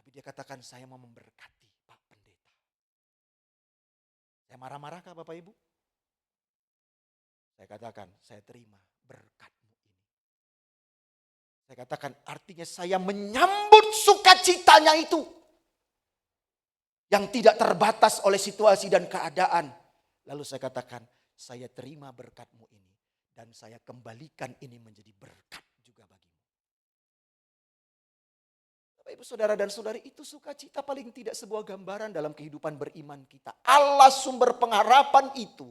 Tapi dia katakan saya mau memberkati Pak Pendeta. Saya marah-marah kah Bapak Ibu? Saya katakan, saya terima berkat-Mu ini. Saya katakan artinya saya menyambut sukacitanya itu. Yang tidak terbatas oleh situasi dan keadaan. Lalu saya katakan, saya terima berkat-Mu ini. Dan saya kembalikan ini menjadi berkat juga bagimu. Bapak Ibu Saudara dan Saudari, itu sukacita paling tidak sebuah gambaran dalam kehidupan beriman kita. Allah sumber pengharapan itu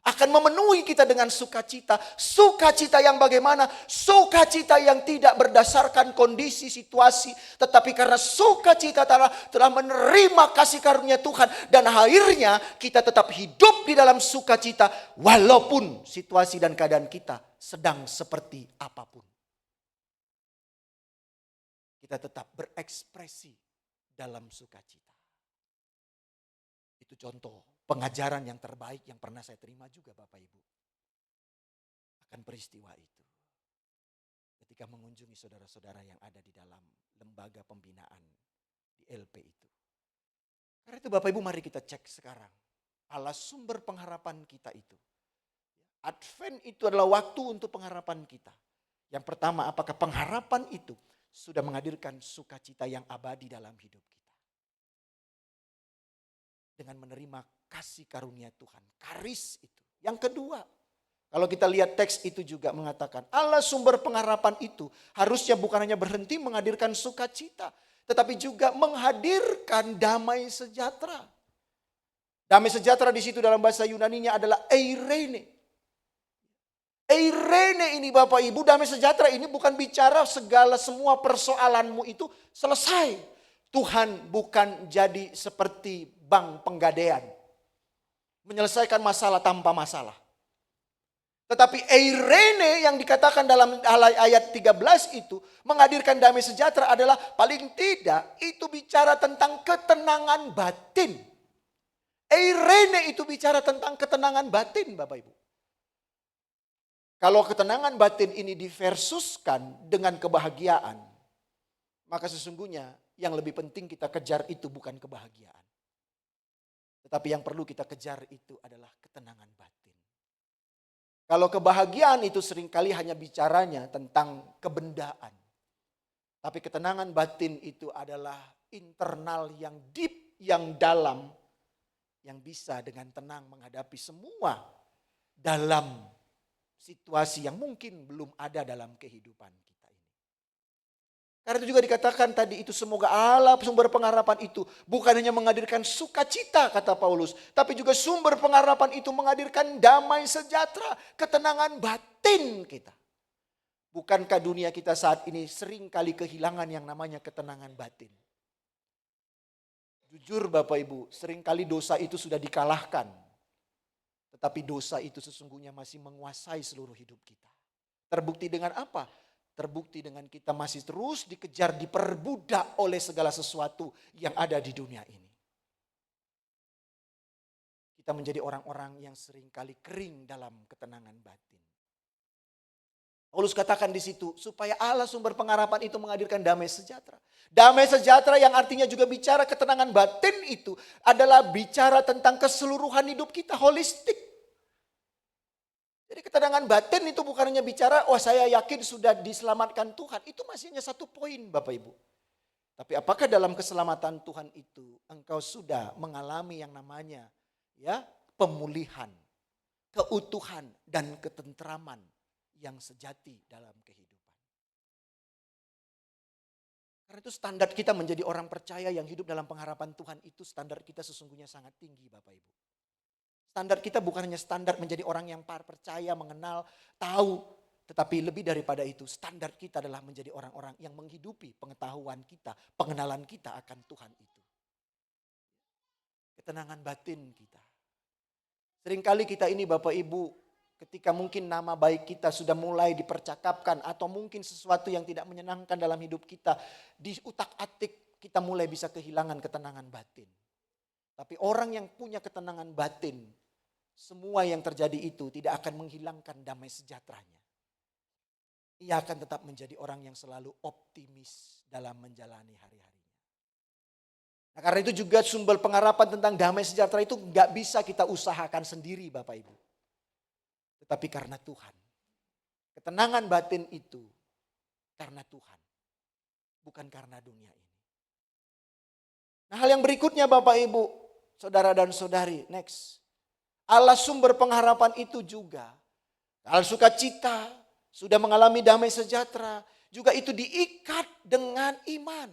akan memenuhi kita dengan sukacita. Sukacita yang bagaimana? Sukacita yang tidak berdasarkan kondisi, situasi. Tetapi karena sukacita telah menerima kasih karunia Tuhan. Dan akhirnya kita tetap hidup di dalam sukacita. Walaupun situasi dan keadaan kita sedang seperti apapun. Kita tetap berekspresi dalam sukacita. Itu contoh pengajaran yang terbaik yang pernah saya terima juga Bapak Ibu. Akan peristiwa itu. Ketika mengunjungi saudara-saudara yang ada di dalam lembaga pembinaan di LP itu. Karena itu Bapak Ibu mari kita cek sekarang. Allah sumber pengharapan kita itu. Advent itu adalah waktu untuk pengharapan kita. Yang pertama, apakah pengharapan itu sudah menghadirkan sukacita yang abadi dalam hidup kita. Dengan menerima kasih karunia Tuhan. Karis itu. Yang kedua, kalau kita lihat teks itu juga mengatakan Allah sumber pengharapan itu harusnya bukan hanya berhenti menghadirkan sukacita. Tetapi juga menghadirkan damai sejahtera. Damai sejahtera di situ dalam bahasa Yunaninya adalah eirene. Eirene ini Bapak Ibu, damai sejahtera ini bukan bicara segala semua persoalanmu itu selesai. Tuhan bukan jadi seperti bank penggadaian. Menyelesaikan masalah tanpa masalah. Tetapi eirene yang dikatakan dalam ayat 13 itu menghadirkan damai sejahtera adalah paling tidak itu bicara tentang ketenangan batin. Eirene itu bicara tentang ketenangan batin Bapak Ibu. Kalau ketenangan batin ini diversuskan dengan kebahagiaan, maka sesungguhnya yang lebih penting kita kejar itu bukan kebahagiaan. Tetapi yang perlu kita kejar itu adalah ketenangan batin. Kalau kebahagiaan itu seringkali hanya bicaranya tentang kebendaan. Tapi ketenangan batin itu adalah internal yang deep, yang dalam. Yang bisa dengan tenang menghadapi semua dalam situasi yang mungkin belum ada dalam kehidupan kita ini. Karena itu juga dikatakan tadi itu semoga Allah sumber pengharapan itu bukan hanya menghadirkan sukacita kata Paulus. Tapi juga sumber pengharapan itu menghadirkan damai sejahtera, ketenangan batin kita. Bukankah dunia kita saat ini sering kali kehilangan yang namanya ketenangan batin? Jujur Bapak Ibu, sering kali dosa itu sudah dikalahkan. Tetapi dosa itu sesungguhnya masih menguasai seluruh hidup kita. Terbukti dengan apa? Terbukti dengan kita masih terus dikejar, diperbudak oleh segala sesuatu yang ada di dunia ini. Kita menjadi orang-orang yang seringkali kering dalam ketenangan batin. Paulus katakan di situ, supaya Allah sumber pengharapan itu menghadirkan damai sejahtera. Damai sejahtera yang artinya juga bicara ketenangan batin itu adalah bicara tentang keseluruhan hidup kita, holistik. Jadi ketenangan batin itu bukan hanya bicara, oh saya yakin sudah diselamatkan Tuhan. Itu masih hanya satu poin Bapak Ibu. Tapi apakah dalam keselamatan Tuhan itu engkau sudah mengalami yang namanya pemulihan, keutuhan dan ketentraman yang sejati dalam kehidupan. Karena itu standar kita menjadi orang percaya yang hidup dalam pengharapan Tuhan itu standar kita sesungguhnya sangat tinggi Bapak Ibu. Standar kita bukan hanya standar menjadi orang yang percaya, mengenal, tahu. Tetapi lebih daripada itu, standar kita adalah menjadi orang-orang yang menghidupi pengetahuan kita, pengenalan kita akan Tuhan itu. Ketenangan batin kita. Seringkali kita ini Bapak Ibu, ketika mungkin nama baik kita sudah mulai dipercakapkan atau mungkin sesuatu yang tidak menyenangkan dalam hidup kita, di utak-atik kita mulai bisa kehilangan ketenangan batin. Tapi orang yang punya ketenangan batin, semua yang terjadi itu tidak akan menghilangkan damai sejahteranya. Ia akan tetap menjadi orang yang selalu optimis dalam menjalani hari-harinya. Nah, karena itu juga sumber pengharapan tentang damai sejahtera itu nggak bisa kita usahakan sendiri Bapak Ibu. tetapi karena Tuhan. Ketenangan batin itu karena Tuhan, bukan karena dunia ini. Nah, hal yang berikutnya Bapak Ibu, saudara dan saudari, next. Allah sumber pengharapan itu juga. Kalau sukacita, sudah mengalami damai sejahtera, juga itu diikat dengan iman.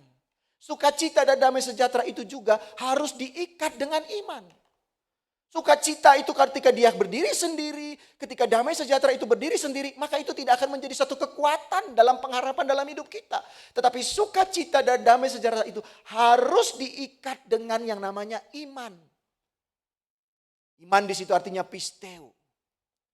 Sukacita dan damai sejahtera itu juga harus diikat dengan iman. Sukacita itu ketika dia berdiri sendiri, ketika damai sejahtera itu berdiri sendiri, maka itu tidak akan menjadi satu kekuatan dalam pengharapan dalam hidup kita. Tetapi sukacita dan damai sejahtera itu harus diikat dengan yang namanya iman. Iman di situ artinya pisteo.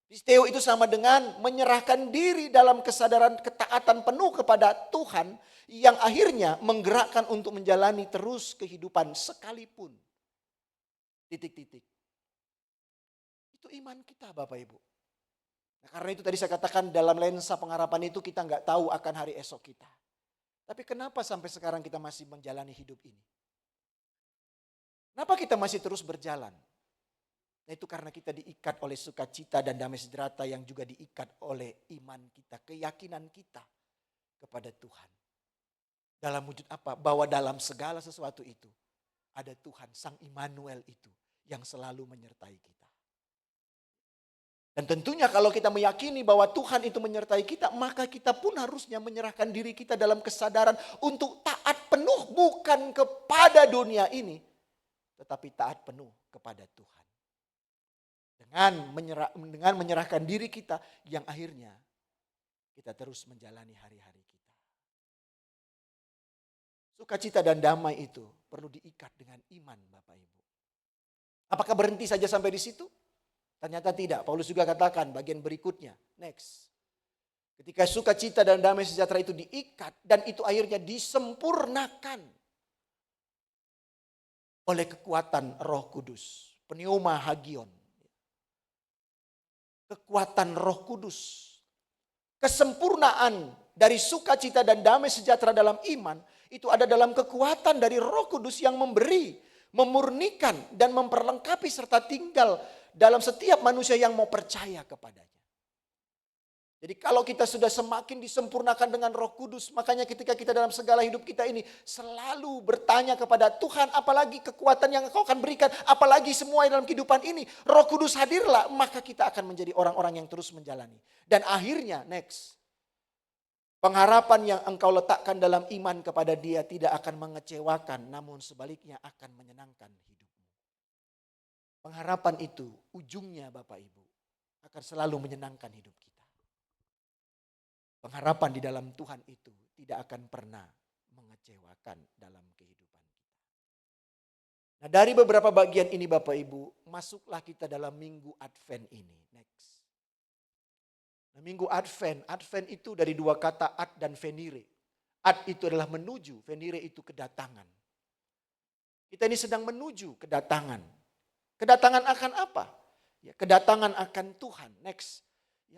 Pisteo itu sama dengan menyerahkan diri dalam kesadaran ketaatan penuh kepada Tuhan yang akhirnya menggerakkan untuk menjalani terus kehidupan sekalipun. Titik-titik. Itu iman kita Bapak Ibu. Nah, karena itu tadi saya katakan dalam lensa pengharapan itu kita nggak tahu akan hari esok kita. Tapi kenapa sampai sekarang kita masih menjalani hidup ini? Kenapa kita masih terus berjalan? Nah, itu karena kita diikat oleh sukacita dan damai sejahtera yang juga diikat oleh iman kita, keyakinan kita kepada Tuhan. Dalam wujud apa? Bahwa dalam segala sesuatu itu ada Tuhan, Sang Immanuel itu yang selalu menyertai kita. Dan tentunya kalau kita meyakini bahwa Tuhan itu menyertai kita, maka kita pun harusnya menyerahkan diri kita dalam kesadaran untuk taat penuh bukan kepada dunia ini, tetapi taat penuh kepada Tuhan. Dengan menyerahkan diri kita yang akhirnya kita terus menjalani hari-hari kita. Sukacita dan damai itu perlu diikat dengan iman Bapak Ibu. Apakah berhenti saja sampai di situ? Ternyata tidak. Paulus juga katakan bagian berikutnya. Next. Ketika sukacita dan damai sejahtera itu diikat dan itu akhirnya disempurnakan oleh kekuatan Roh Kudus. Pneuma hagion. Kekuatan Roh Kudus. Kesempurnaan dari sukacita dan damai sejahtera dalam iman itu ada dalam kekuatan dari Roh Kudus yang memberi, memurnikan dan memperlengkapi serta tinggal dalam setiap manusia yang mau percaya kepadanya. Jadi kalau kita sudah semakin disempurnakan dengan Roh Kudus, makanya ketika kita dalam segala hidup kita ini selalu bertanya kepada Tuhan, apalagi kekuatan yang Engkau akan berikan, apalagi semua dalam kehidupan ini, Roh Kudus hadirlah, maka kita akan menjadi orang-orang yang terus menjalani. Dan akhirnya next, pengharapan yang engkau letakkan dalam iman kepada Dia tidak akan mengecewakan, namun sebaliknya akan menyenangkan hidupmu. Pengharapan itu ujungnya Bapak Ibu akan selalu menyenangkan hidup kita. Pengharapan di dalam Tuhan itu tidak akan pernah mengecewakan dalam kehidupan kita. Nah, dari beberapa bagian ini Bapak Ibu, masuklah kita dalam minggu Advent ini. Next. Nah, minggu Advent itu dari dua kata ad dan venire. Ad itu adalah menuju, venire itu kedatangan. Kita ini sedang menuju kedatangan. Kedatangan akan apa? Ya, kedatangan akan Tuhan. Next.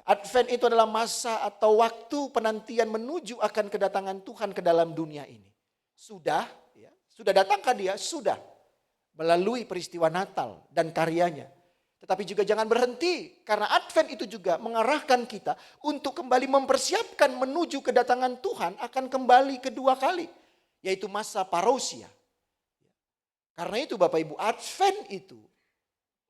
Advent itu adalah masa atau waktu penantian menuju akan kedatangan Tuhan ke dalam dunia ini. Sudah datangkah Dia? Sudah. Melalui peristiwa Natal dan karyanya. Tetapi juga jangan berhenti. Karena Advent itu juga mengarahkan kita untuk kembali mempersiapkan menuju kedatangan Tuhan akan kembali kedua kali. Yaitu masa parousia. Karena itu Bapak Ibu, Advent itu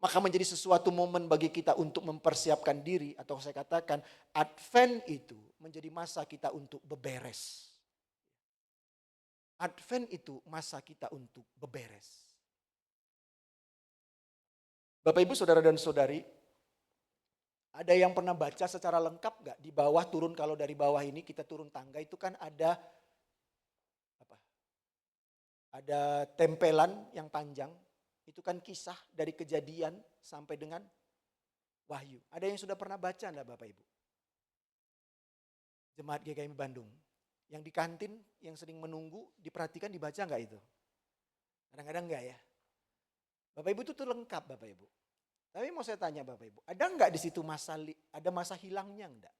maka menjadi sesuatu momen bagi kita untuk mempersiapkan diri. Atau saya katakan Advent itu menjadi masa kita untuk beberes. Advent itu masa kita untuk beberes. Bapak Ibu saudara dan saudari, ada yang pernah baca secara lengkap gak? Di bawah turun, kalau dari bawah ini kita turun tangga itu kan ada apa? Ada tempelan yang panjang. Itu kan kisah dari Kejadian sampai dengan Wahyu. Ada yang sudah pernah baca enggak Bapak Ibu? Jemaat GKMI Bandung. Yang di kantin, yang sering menunggu, diperhatikan dibaca enggak itu? Kadang-kadang enggak ya. Bapak Ibu itu tuh lengkap Bapak Ibu. Tapi mau saya tanya Bapak Ibu, ada enggak di situ ada masa hilangnya enggak?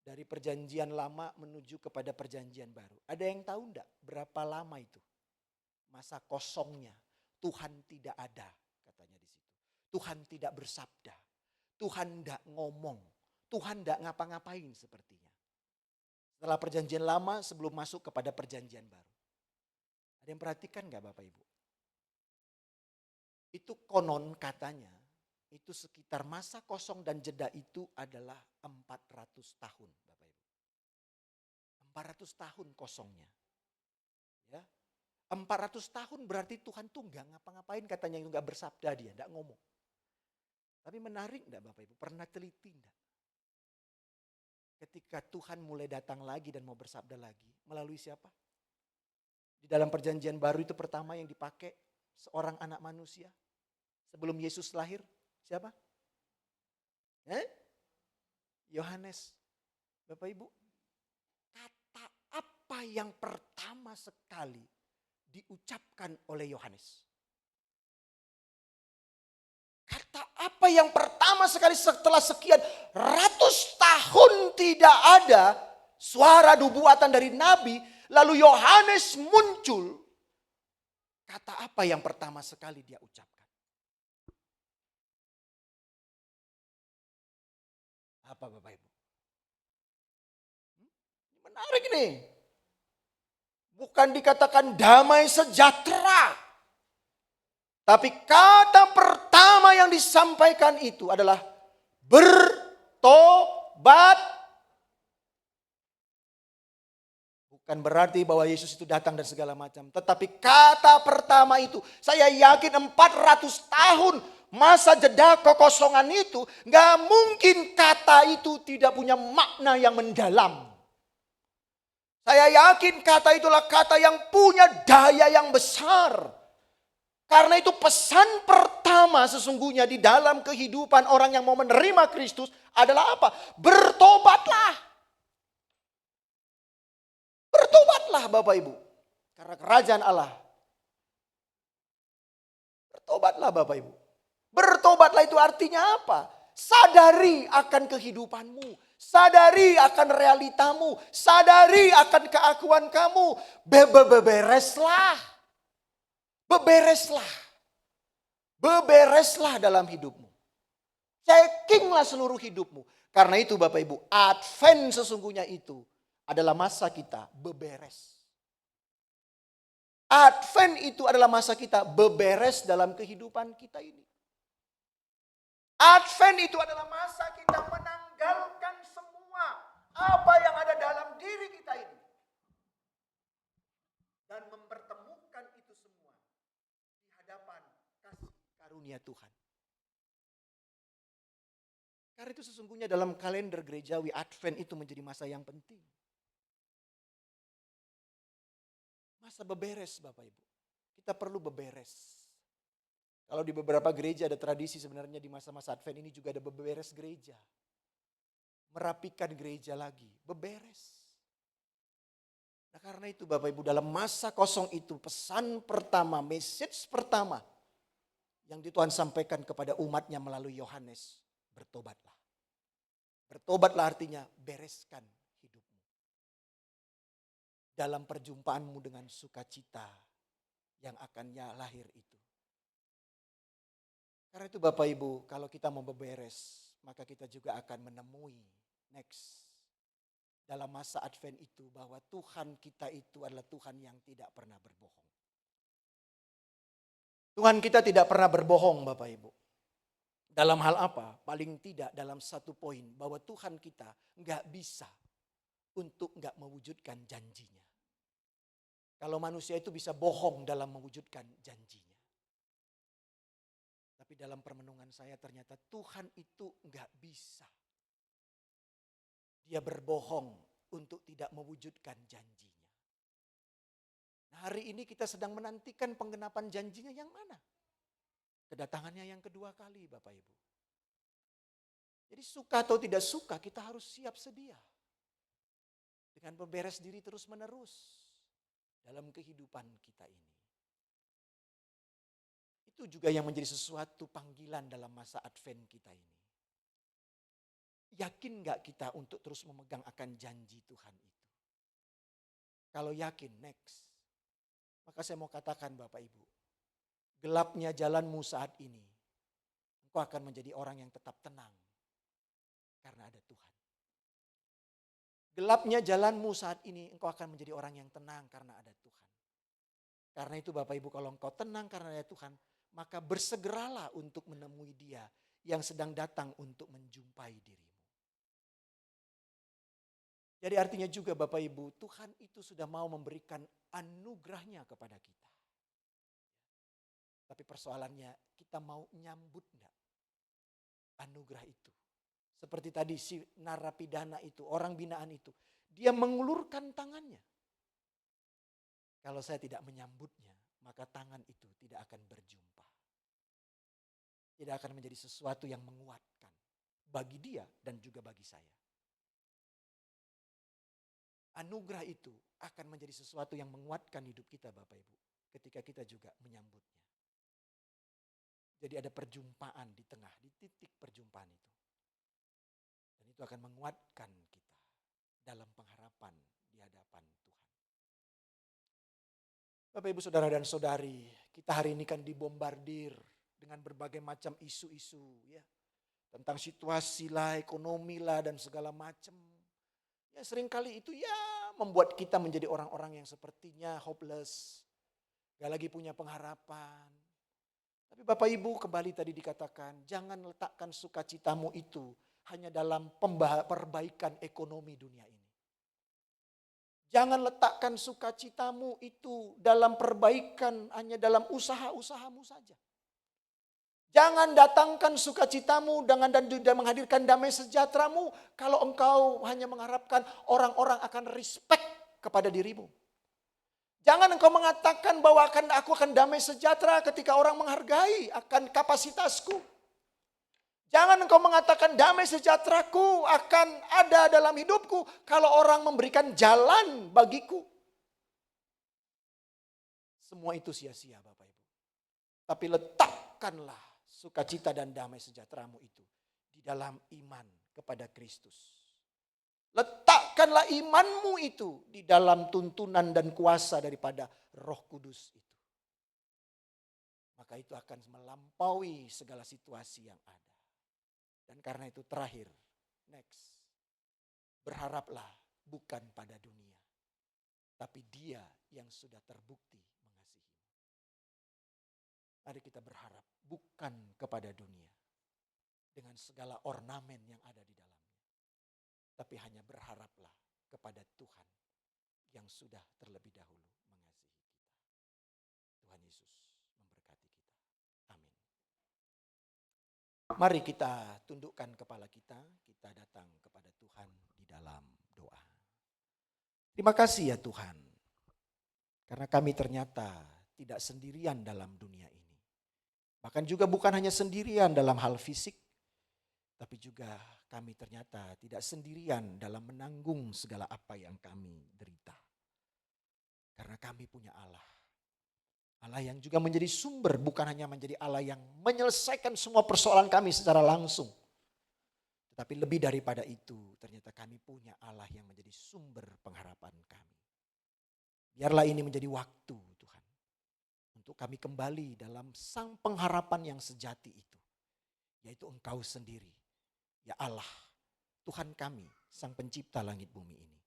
Dari perjanjian lama menuju kepada perjanjian baru. Ada yang tahu enggak berapa lama itu? Masa kosongnya. Tuhan tidak ada katanya di situ. Tuhan tidak bersabda. Tuhan tidak ngomong. Tuhan tidak ngapa-ngapain sepertinya. Setelah perjanjian lama sebelum masuk kepada perjanjian baru. Ada yang perhatikan gak Bapak Ibu? Itu konon katanya, itu sekitar masa kosong dan jeda itu adalah 400 tahun Bapak Ibu. 400 tahun kosongnya. Ya. 400 tahun berarti Tuhan tuh gak ngapa-ngapain, katanya itu gak bersabda dia, gak ngomong. Tapi menarik enggak Bapak Ibu? Pernah teliti enggak? Ketika Tuhan mulai datang lagi dan mau bersabda lagi, melalui siapa? Di dalam perjanjian baru itu pertama yang dipakai seorang anak manusia. Sebelum Yesus lahir, siapa? Yohanes. Bapak Ibu, kata apa yang pertama sekali diucapkan oleh Yohanes? Kata apa yang pertama sekali setelah sekian ratus tahun tidak ada suara nubuatan dari nabi, lalu Yohanes muncul. Kata apa yang pertama sekali dia ucapkan? Apa Bapak Ibu? Ini menarik nih. Bukan dikatakan damai sejahtera. Tapi kata pertama yang disampaikan itu adalah bertobat. Bukan berarti bahwa Yesus itu datang dan segala macam. Tetapi kata pertama itu, saya yakin 400 tahun masa jeda kekosongan itu, gak mungkin kata itu tidak punya makna yang mendalam. Saya yakin kata itulah kata yang punya daya yang besar. Karena itu pesan pertama sesungguhnya di dalam kehidupan orang yang mau menerima Kristus adalah apa? Bertobatlah. Bertobatlah Bapak Ibu. Karena kerajaan Allah. Bertobatlah Bapak Ibu. Bertobatlah itu artinya apa? Sadari akan kehidupanmu. Sadari akan realitamu. Sadari akan keakuan kamu. Bebereslah. Bebereslah. Bebereslah dalam hidupmu. Checkinglah seluruh hidupmu. Karena itu Bapak Ibu, Advent sesungguhnya itu adalah masa kita beberes. Advent itu adalah masa kita beberes dalam kehidupan kita ini. Advent itu adalah masa kita menanggalkan semua apa yang ada dalam diri kita ini. Dan mempertemukan itu semua di hadapan kasih karunia Tuhan. Karena itu sesungguhnya dalam kalender gerejawi Advent itu menjadi masa yang penting. Masa beberes Bapak Ibu. Kita perlu beberes. Kalau di beberapa gereja ada tradisi sebenarnya di masa-masa Advent ini juga ada beberes gereja. Merapikan gereja lagi, beberes. Nah karena itu Bapak Ibu dalam masa kosong itu pesan pertama, message pertama yang Tuhan sampaikan kepada umatnya melalui Yohanes, bertobatlah. Bertobatlah artinya bereskan hidupmu. Dalam perjumpaanmu dengan sukacita yang akan lahir itu. Karena itu Bapak Ibu, kalau kita mau beberes, maka kita juga akan menemui next. Dalam masa Advent itu bahwa Tuhan kita itu adalah Tuhan yang tidak pernah berbohong. Tuhan kita tidak pernah berbohong Bapak Ibu. Dalam hal apa? Paling tidak dalam satu poin bahwa Tuhan kita nggak bisa untuk nggak mewujudkan janjinya. Kalau manusia itu bisa bohong dalam mewujudkan janjinya. Tapi dalam permenungan saya ternyata Tuhan itu nggak bisa. Dia berbohong untuk tidak mewujudkan janjinya. Nah, hari ini kita sedang menantikan penggenapan janjinya yang mana? Kedatangannya yang kedua kali Bapak Ibu. Jadi suka atau tidak suka kita harus siap sedia. Dengan beberes diri terus menerus dalam kehidupan kita ini. Itu juga yang menjadi sesuatu panggilan dalam masa Advent kita ini. Yakin gak kita untuk terus memegang akan janji Tuhan itu? Kalau yakin, next. Maka saya mau katakan Bapak Ibu, gelapnya jalanmu saat ini, engkau akan menjadi orang yang tetap tenang. Karena ada Tuhan. Gelapnya jalanmu saat ini, engkau akan menjadi orang yang tenang karena ada Tuhan. Karena itu Bapak Ibu, kalau engkau tenang karena ada Tuhan, maka bersegeralah untuk menemui Dia yang sedang datang untuk menjumpai dirimu. Jadi artinya juga Bapak Ibu, Tuhan itu sudah mau memberikan anugerahnya kepada kita. Tapi persoalannya, kita mau nyambut enggak anugerah itu. Seperti tadi si narapidana itu, orang binaan itu. Dia mengulurkan tangannya. Kalau saya tidak menyambutnya, maka tangan itu tidak akan berjumpa. Tidak akan menjadi sesuatu yang menguatkan bagi dia dan juga bagi saya. Anugerah itu akan menjadi sesuatu yang menguatkan hidup kita Bapak Ibu. Ketika kita juga menyambutnya. Jadi ada perjumpaan di tengah, di titik perjumpaan itu. Dan itu akan menguatkan kita dalam pengharapan di hadapan Tuhan. Bapak Ibu Saudara dan Saudari, kita hari ini kan dibombardir dengan berbagai macam isu-isu ya. Tentang situasi lah, ekonomi lah dan segala macam. Ya seringkali itu ya membuat kita menjadi orang-orang yang sepertinya hopeless. Gak lagi punya pengharapan. Tapi Bapak Ibu kembali tadi dikatakan, jangan letakkan sukacitamu itu hanya dalam perbaikan ekonomi dunia ini. Jangan letakkan sukacitamu itu dalam perbaikan hanya dalam usaha-usahamu saja. Jangan datangkan sukacitamu dengan dan menghadirkan damai sejahteramu kalau engkau hanya mengharapkan orang-orang akan respect kepada dirimu. Jangan engkau mengatakan bahwa aku akan damai sejahtera ketika orang menghargai akan kapasitasku. Jangan engkau mengatakan damai sejahteraku akan ada dalam hidupku kalau orang memberikan jalan bagiku. Semua itu sia-sia Bapak Ibu. Tapi letakkanlah sukacita dan damai sejahteramu itu di dalam iman kepada Kristus. Letakkanlah imanmu itu di dalam tuntunan dan kuasa daripada Roh Kudus itu. Maka itu akan melampaui segala situasi yang ada. Dan karena itu terakhir, next. Berharaplah bukan pada dunia. Tapi Dia yang sudah terbukti mengasihimu. Mari kita berharap bukan kepada dunia. Dengan segala ornamen yang ada di dalamnya. Tapi hanya berharaplah kepada Tuhan yang sudah terlebih dahulu mengasihi kita. Tuhan Yesus memberkati kita. Amin. Mari kita tundukkan kepala kita datang kepada Tuhan di dalam doa. Terima kasih ya Tuhan. Karena kami ternyata tidak sendirian dalam dunia ini. Bahkan juga bukan hanya sendirian dalam hal fisik. Tapi juga kami ternyata tidak sendirian dalam menanggung segala apa yang kami derita. Karena kami punya Allah. Allah yang juga menjadi sumber, bukan hanya menjadi Allah yang menyelesaikan semua persoalan kami secara langsung. Tetapi lebih daripada itu, ternyata kami punya Allah yang menjadi sumber pengharapan kami. Biarlah ini menjadi waktu Tuhan. Untuk kami kembali dalam sang pengharapan yang sejati itu. Yaitu Engkau sendiri. Ya Allah, Tuhan kami, Sang Pencipta langit bumi ini.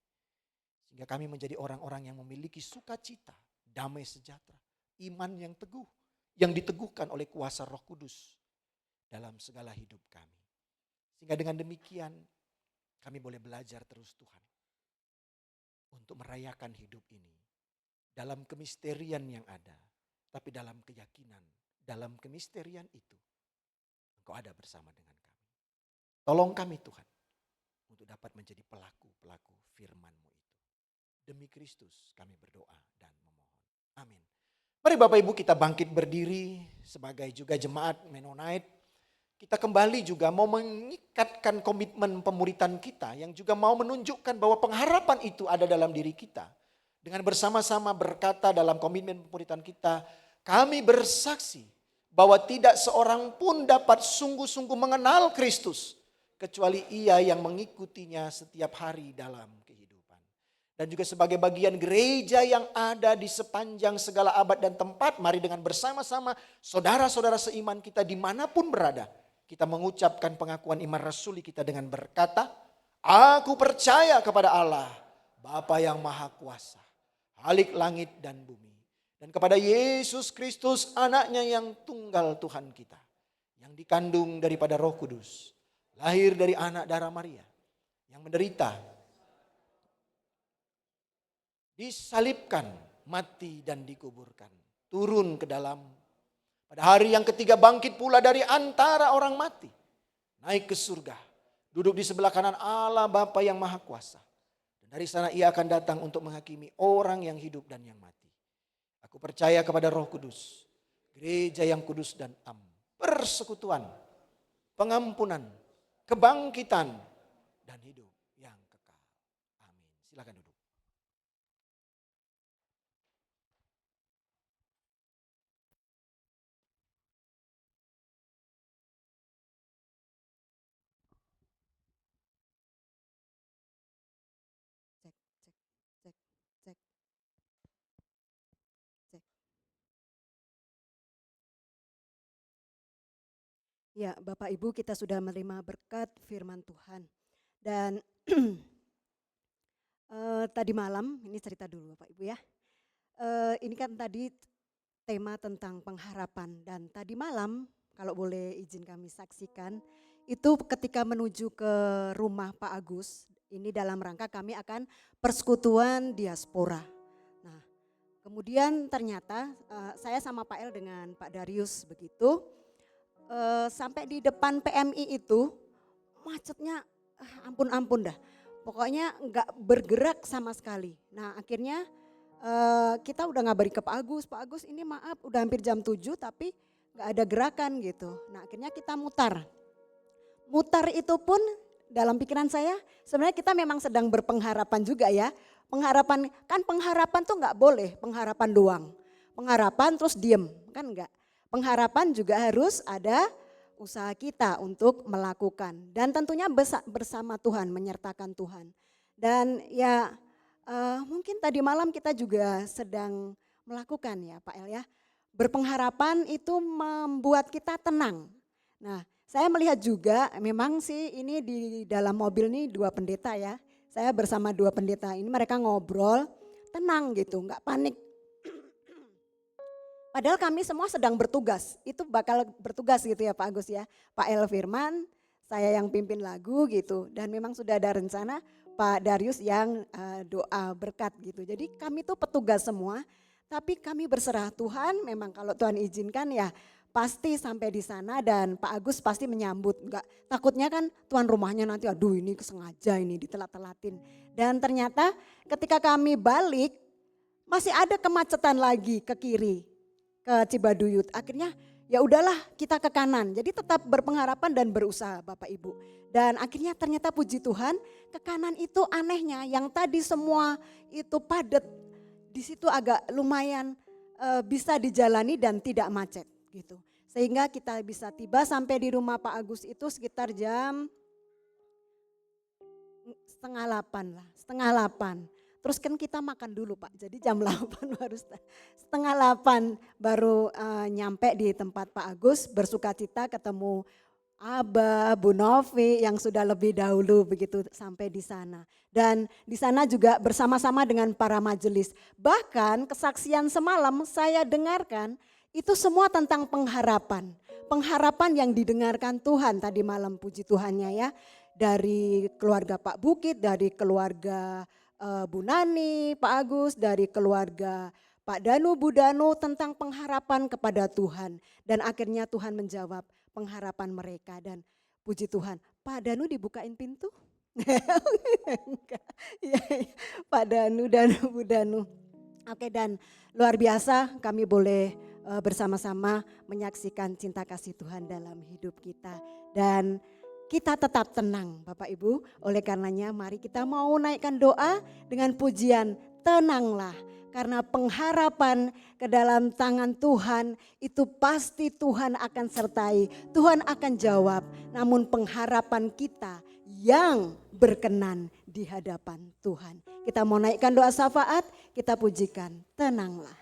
Sehingga kami menjadi orang-orang yang memiliki sukacita, damai sejahtera, iman yang teguh, yang diteguhkan oleh kuasa Roh Kudus dalam segala hidup kami. Sehingga dengan demikian kami boleh belajar terus Tuhan. Untuk merayakan hidup ini dalam kemisterian yang ada. Tapi dalam keyakinan, dalam kemisterian itu, Engkau ada bersama dengan kami. Tolong kami Tuhan, untuk dapat menjadi pelaku-pelaku firman-Mu itu. Demi Kristus kami berdoa dan memohon. Amin. Mari Bapak Ibu kita bangkit berdiri sebagai juga jemaat Mennonite. Kita kembali juga mau mengikatkan komitmen pemuritan kita yang juga mau menunjukkan bahwa pengharapan itu ada dalam diri kita. Dengan bersama-sama berkata dalam komitmen pemuritan kita, kami bersaksi bahwa tidak seorang pun dapat sungguh-sungguh mengenal Kristus kecuali ia yang mengikutinya setiap hari dalam kehidupan. Dan juga sebagai bagian gereja yang ada di sepanjang segala abad dan tempat, mari dengan bersama-sama saudara-saudara seiman kita dimanapun berada, kita mengucapkan pengakuan iman rasuli kita dengan berkata, aku percaya kepada Allah, Bapa yang Maha Kuasa, Khalik langit dan bumi. Dan kepada Yesus Kristus, anaknya yang tunggal Tuhan kita, yang dikandung daripada Roh Kudus, lahir dari anak darah Maria, yang menderita, disalibkan, mati dan dikuburkan, turun ke dalam. Pada hari yang ketiga bangkit pula dari antara orang mati, naik ke surga, duduk di sebelah kanan Allah Bapa yang Maha Kuasa. Dan dari sana ia akan datang untuk menghakimi orang yang hidup dan yang mati. Aku percaya kepada Roh Kudus, gereja yang kudus dan am, persekutuan, pengampunan, kebangkitan, dan hidup yang kekal. Amin. Silakan duduk. Cek, cek, cek, cek, cek. Ya, Bapak Ibu, kita sudah menerima berkat firman Tuhan. Dan tadi malam, ini cerita dulu Bapak Ibu ya. Ini kan tadi tema tentang pengharapan. Dan tadi malam, kalau boleh izin kami saksikan, itu ketika menuju ke rumah Pak Agus, ini dalam rangka kami akan persekutuan diaspora. Nah, kemudian ternyata saya sama Pak El dengan Pak Darius begitu, sampai di depan PMI itu macetnya ampun-ampun dah. Pokoknya nggak bergerak sama sekali. Nah akhirnya kita udah ngabari ke Pak Agus ini maaf udah hampir jam 7 tapi nggak ada gerakan gitu. Nah akhirnya kita mutar. Mutar itu pun dalam pikiran saya sebenarnya kita memang sedang berpengharapan juga ya. Pengharapan, kan pengharapan tuh nggak boleh pengharapan doang. Pengharapan terus diem, kan enggak. Pengharapan juga harus ada usaha kita untuk melakukan. Dan tentunya bersama Tuhan, menyertakan Tuhan. Dan ya mungkin tadi malam kita juga sedang melakukan ya Pak El ya. Berpengharapan itu membuat kita tenang. Nah saya melihat juga memang sih ini di dalam mobil nih 2 pendeta ya. Saya bersama 2 pendeta ini mereka ngobrol tenang gitu, enggak panik. Padahal kami semua sedang bertugas, itu bakal bertugas gitu ya Pak Agus ya. Pak El Firman, saya yang pimpin lagu gitu. Dan memang sudah ada rencana Pak Darius yang doa berkat gitu. Jadi kami tuh petugas semua, tapi kami berserah Tuhan memang kalau Tuhan izinkan ya pasti sampai di sana dan Pak Agus pasti menyambut. Enggak, takutnya kan tuan rumahnya nanti aduh ini sengaja ini ditelat-telatin. Dan ternyata ketika kami balik masih ada kemacetan lagi ke kiri. Ke Cibaduyut. Akhirnya ya udahlah kita ke kanan. Jadi tetap berpengharapan dan berusaha Bapak Ibu. Dan akhirnya ternyata puji Tuhan ke kanan itu anehnya yang tadi semua itu padat. Di situ agak lumayan bisa dijalani dan tidak macet gitu. Sehingga kita bisa tiba sampai di rumah Pak Agus itu sekitar jam 7:30 lah, 7:30. Terus kan kita makan dulu Pak, jadi jam 8 baru 7:30 baru nyampe di tempat Pak Agus, bersuka cita ketemu Abah, Bu Novi yang sudah lebih dahulu begitu sampai di sana. Dan di sana juga bersama-sama dengan para majelis. Bahkan kesaksian semalam saya dengarkan itu semua tentang pengharapan. Pengharapan yang didengarkan Tuhan tadi malam puji Tuhannya ya. Dari keluarga Pak Bukit, dari keluarga Bu Nani, Pak Agus, dari keluarga Pak Danu, Bu Danu tentang pengharapan kepada Tuhan. Dan akhirnya Tuhan menjawab pengharapan mereka dan puji Tuhan. Pak Danu dibukain pintu? Enggak. Ya, Pak Danu dan Bu Danu. Oke dan luar biasa kami boleh bersama-sama menyaksikan cinta kasih Tuhan dalam hidup kita. Dan kita tetap tenang Bapak Ibu, oleh karenanya mari kita mau naikkan doa dengan pujian tenanglah. Karena pengharapan ke dalam tangan Tuhan itu pasti Tuhan akan sertai, Tuhan akan jawab. Namun pengharapan kita yang berkenan di hadapan Tuhan. Kita mau naikkan doa syafaat, kita pujikan tenanglah.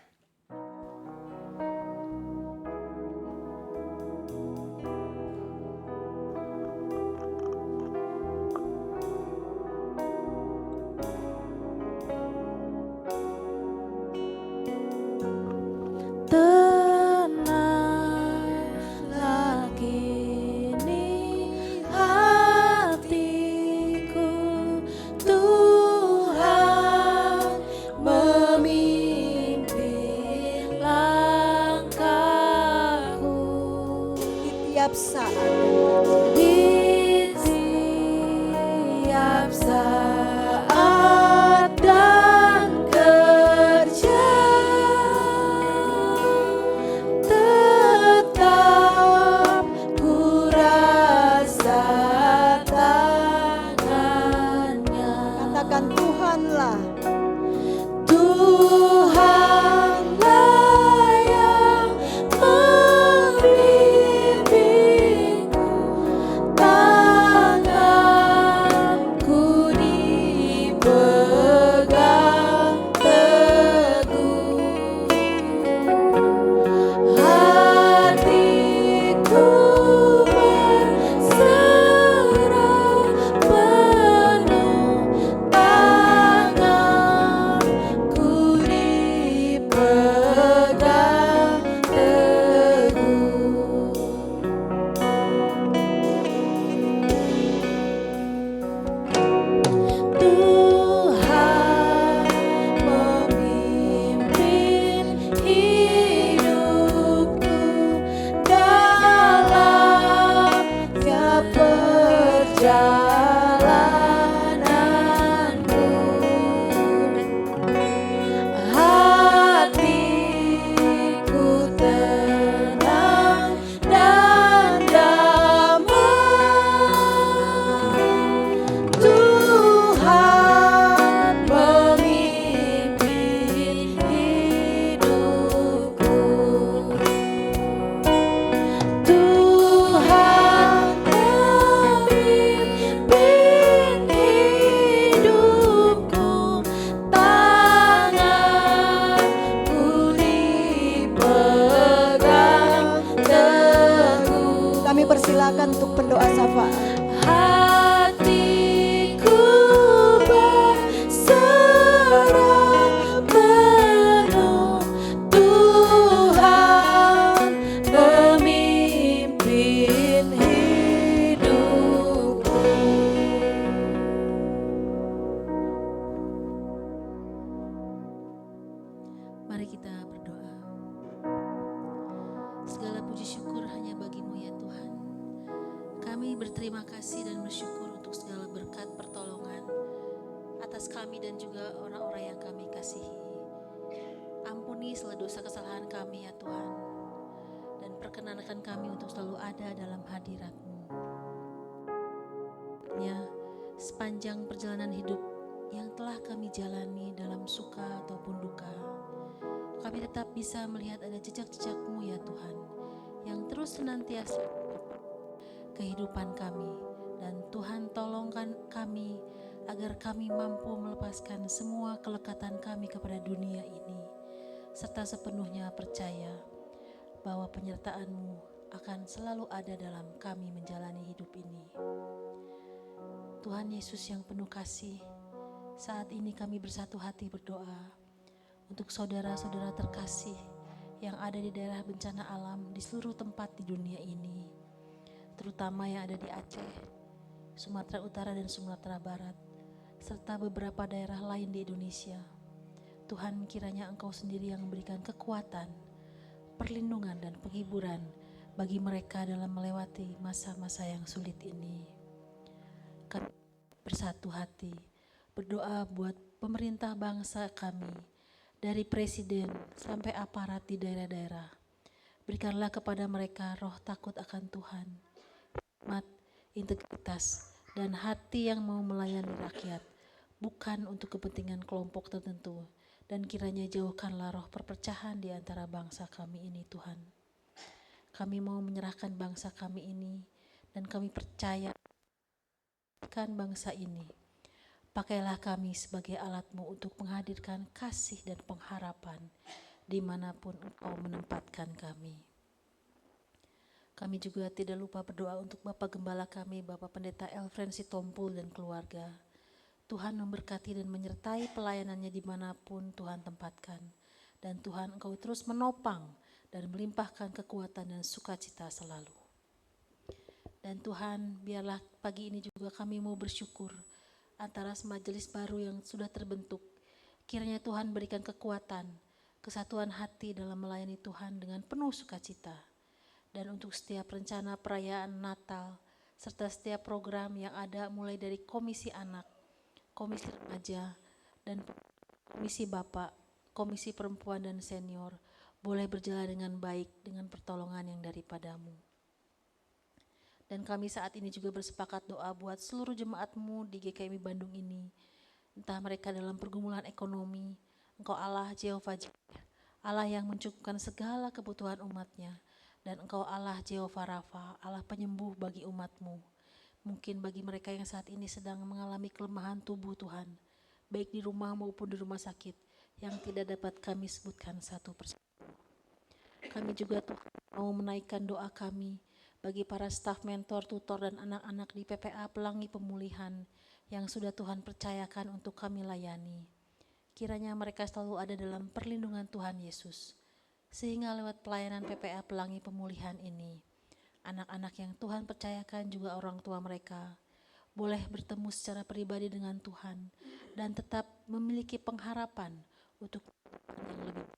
Tuhan untuk pendoa syafaat. Hatiku berserah penuh, Tuhan pemimpin hidupku. Mari kita berdoa. Segala puji syukur hanya bagi-Mu ya Tuhan. Kami berterima kasih dan bersyukur untuk segala berkat pertolongan atas kami dan juga orang-orang yang kami kasihi. Ampuni segala dosa kesalahan kami ya Tuhan, dan perkenankan kami untuk selalu ada dalam hadirat-Mu. Ya, sepanjang perjalanan hidup yang telah kami jalani dalam suka ataupun duka, kami tetap bisa melihat ada jejak-jejak-Mu ya Tuhan, yang terus senantiasa kehidupan kami. Dan Tuhan tolongkan kami agar kami mampu melepaskan semua kelekatan kami kepada dunia ini, serta sepenuhnya percaya bahwa penyertaan-Mu akan selalu ada dalam kami menjalani hidup ini. Tuhan Yesus yang penuh kasih, saat ini kami bersatu hati berdoa untuk saudara-saudara terkasih yang ada di daerah bencana alam di seluruh tempat di dunia ini, terutama yang ada di Aceh, Sumatera Utara dan Sumatera Barat, serta beberapa daerah lain di Indonesia. Tuhan, kiranya Engkau sendiri yang memberikan kekuatan, perlindungan dan penghiburan bagi mereka dalam melewati masa-masa yang sulit ini. Kami bersatu hati berdoa buat pemerintah bangsa kami, dari presiden sampai aparat di daerah-daerah. Berikanlah kepada mereka roh takut akan Tuhan, hikmat, integritas, dan hati yang mau melayani rakyat, bukan untuk kepentingan kelompok tertentu. Dan kiranya jauhkanlah roh perpecahan di antara bangsa kami ini Tuhan. Kami mau menyerahkan bangsa kami ini, dan kami percaya kan bangsa ini. Pakailah kami sebagai alat-Mu untuk menghadirkan kasih dan pengharapan dimanapun Engkau menempatkan kami. Kami juga tidak lupa berdoa untuk Bapak Gembala kami, Bapak Pendeta Elfren Sitompul dan keluarga. Tuhan memberkati dan menyertai pelayanannya dimanapun Tuhan tempatkan. Dan Tuhan Engkau terus menopang dan melimpahkan kekuatan dan sukacita selalu. Dan Tuhan, biarlah pagi ini juga kami mau bersyukur antara majelis baru yang sudah terbentuk. Kiranya Tuhan berikan kekuatan, kesatuan hati dalam melayani Tuhan dengan penuh sukacita. Dan untuk setiap rencana perayaan Natal, serta setiap program yang ada mulai dari Komisi Anak, Komisi Remaja, dan Komisi Bapak, Komisi Perempuan dan Senior, boleh berjalan dengan baik dengan pertolongan yang daripada-Mu. Dan kami saat ini juga bersepakat doa buat seluruh jemaat-Mu di GKMI Bandung ini. Entah mereka dalam pergumulan ekonomi, Engkau Allah Jehovah Jireh, Allah yang mencukupkan segala kebutuhan umat-Nya. Dan Engkau Allah Jehovah Rafa, Allah penyembuh bagi umat-Mu. Mungkin bagi mereka yang saat ini sedang mengalami kelemahan tubuh Tuhan, baik di rumah maupun di rumah sakit, yang tidak dapat kami sebutkan satu persatu. Kami juga Tuhan mau menaikkan doa kami bagi para staf mentor, tutor, dan anak-anak di PPA Pelangi Pemulihan yang sudah Tuhan percayakan untuk kami layani. Kiranya mereka selalu ada dalam perlindungan Tuhan Yesus, sehingga lewat pelayanan PPA Pelangi Pemulihan ini, anak-anak yang Tuhan percayakan juga orang tua mereka boleh bertemu secara pribadi dengan Tuhan dan tetap memiliki pengharapan untuk yang lebih baik.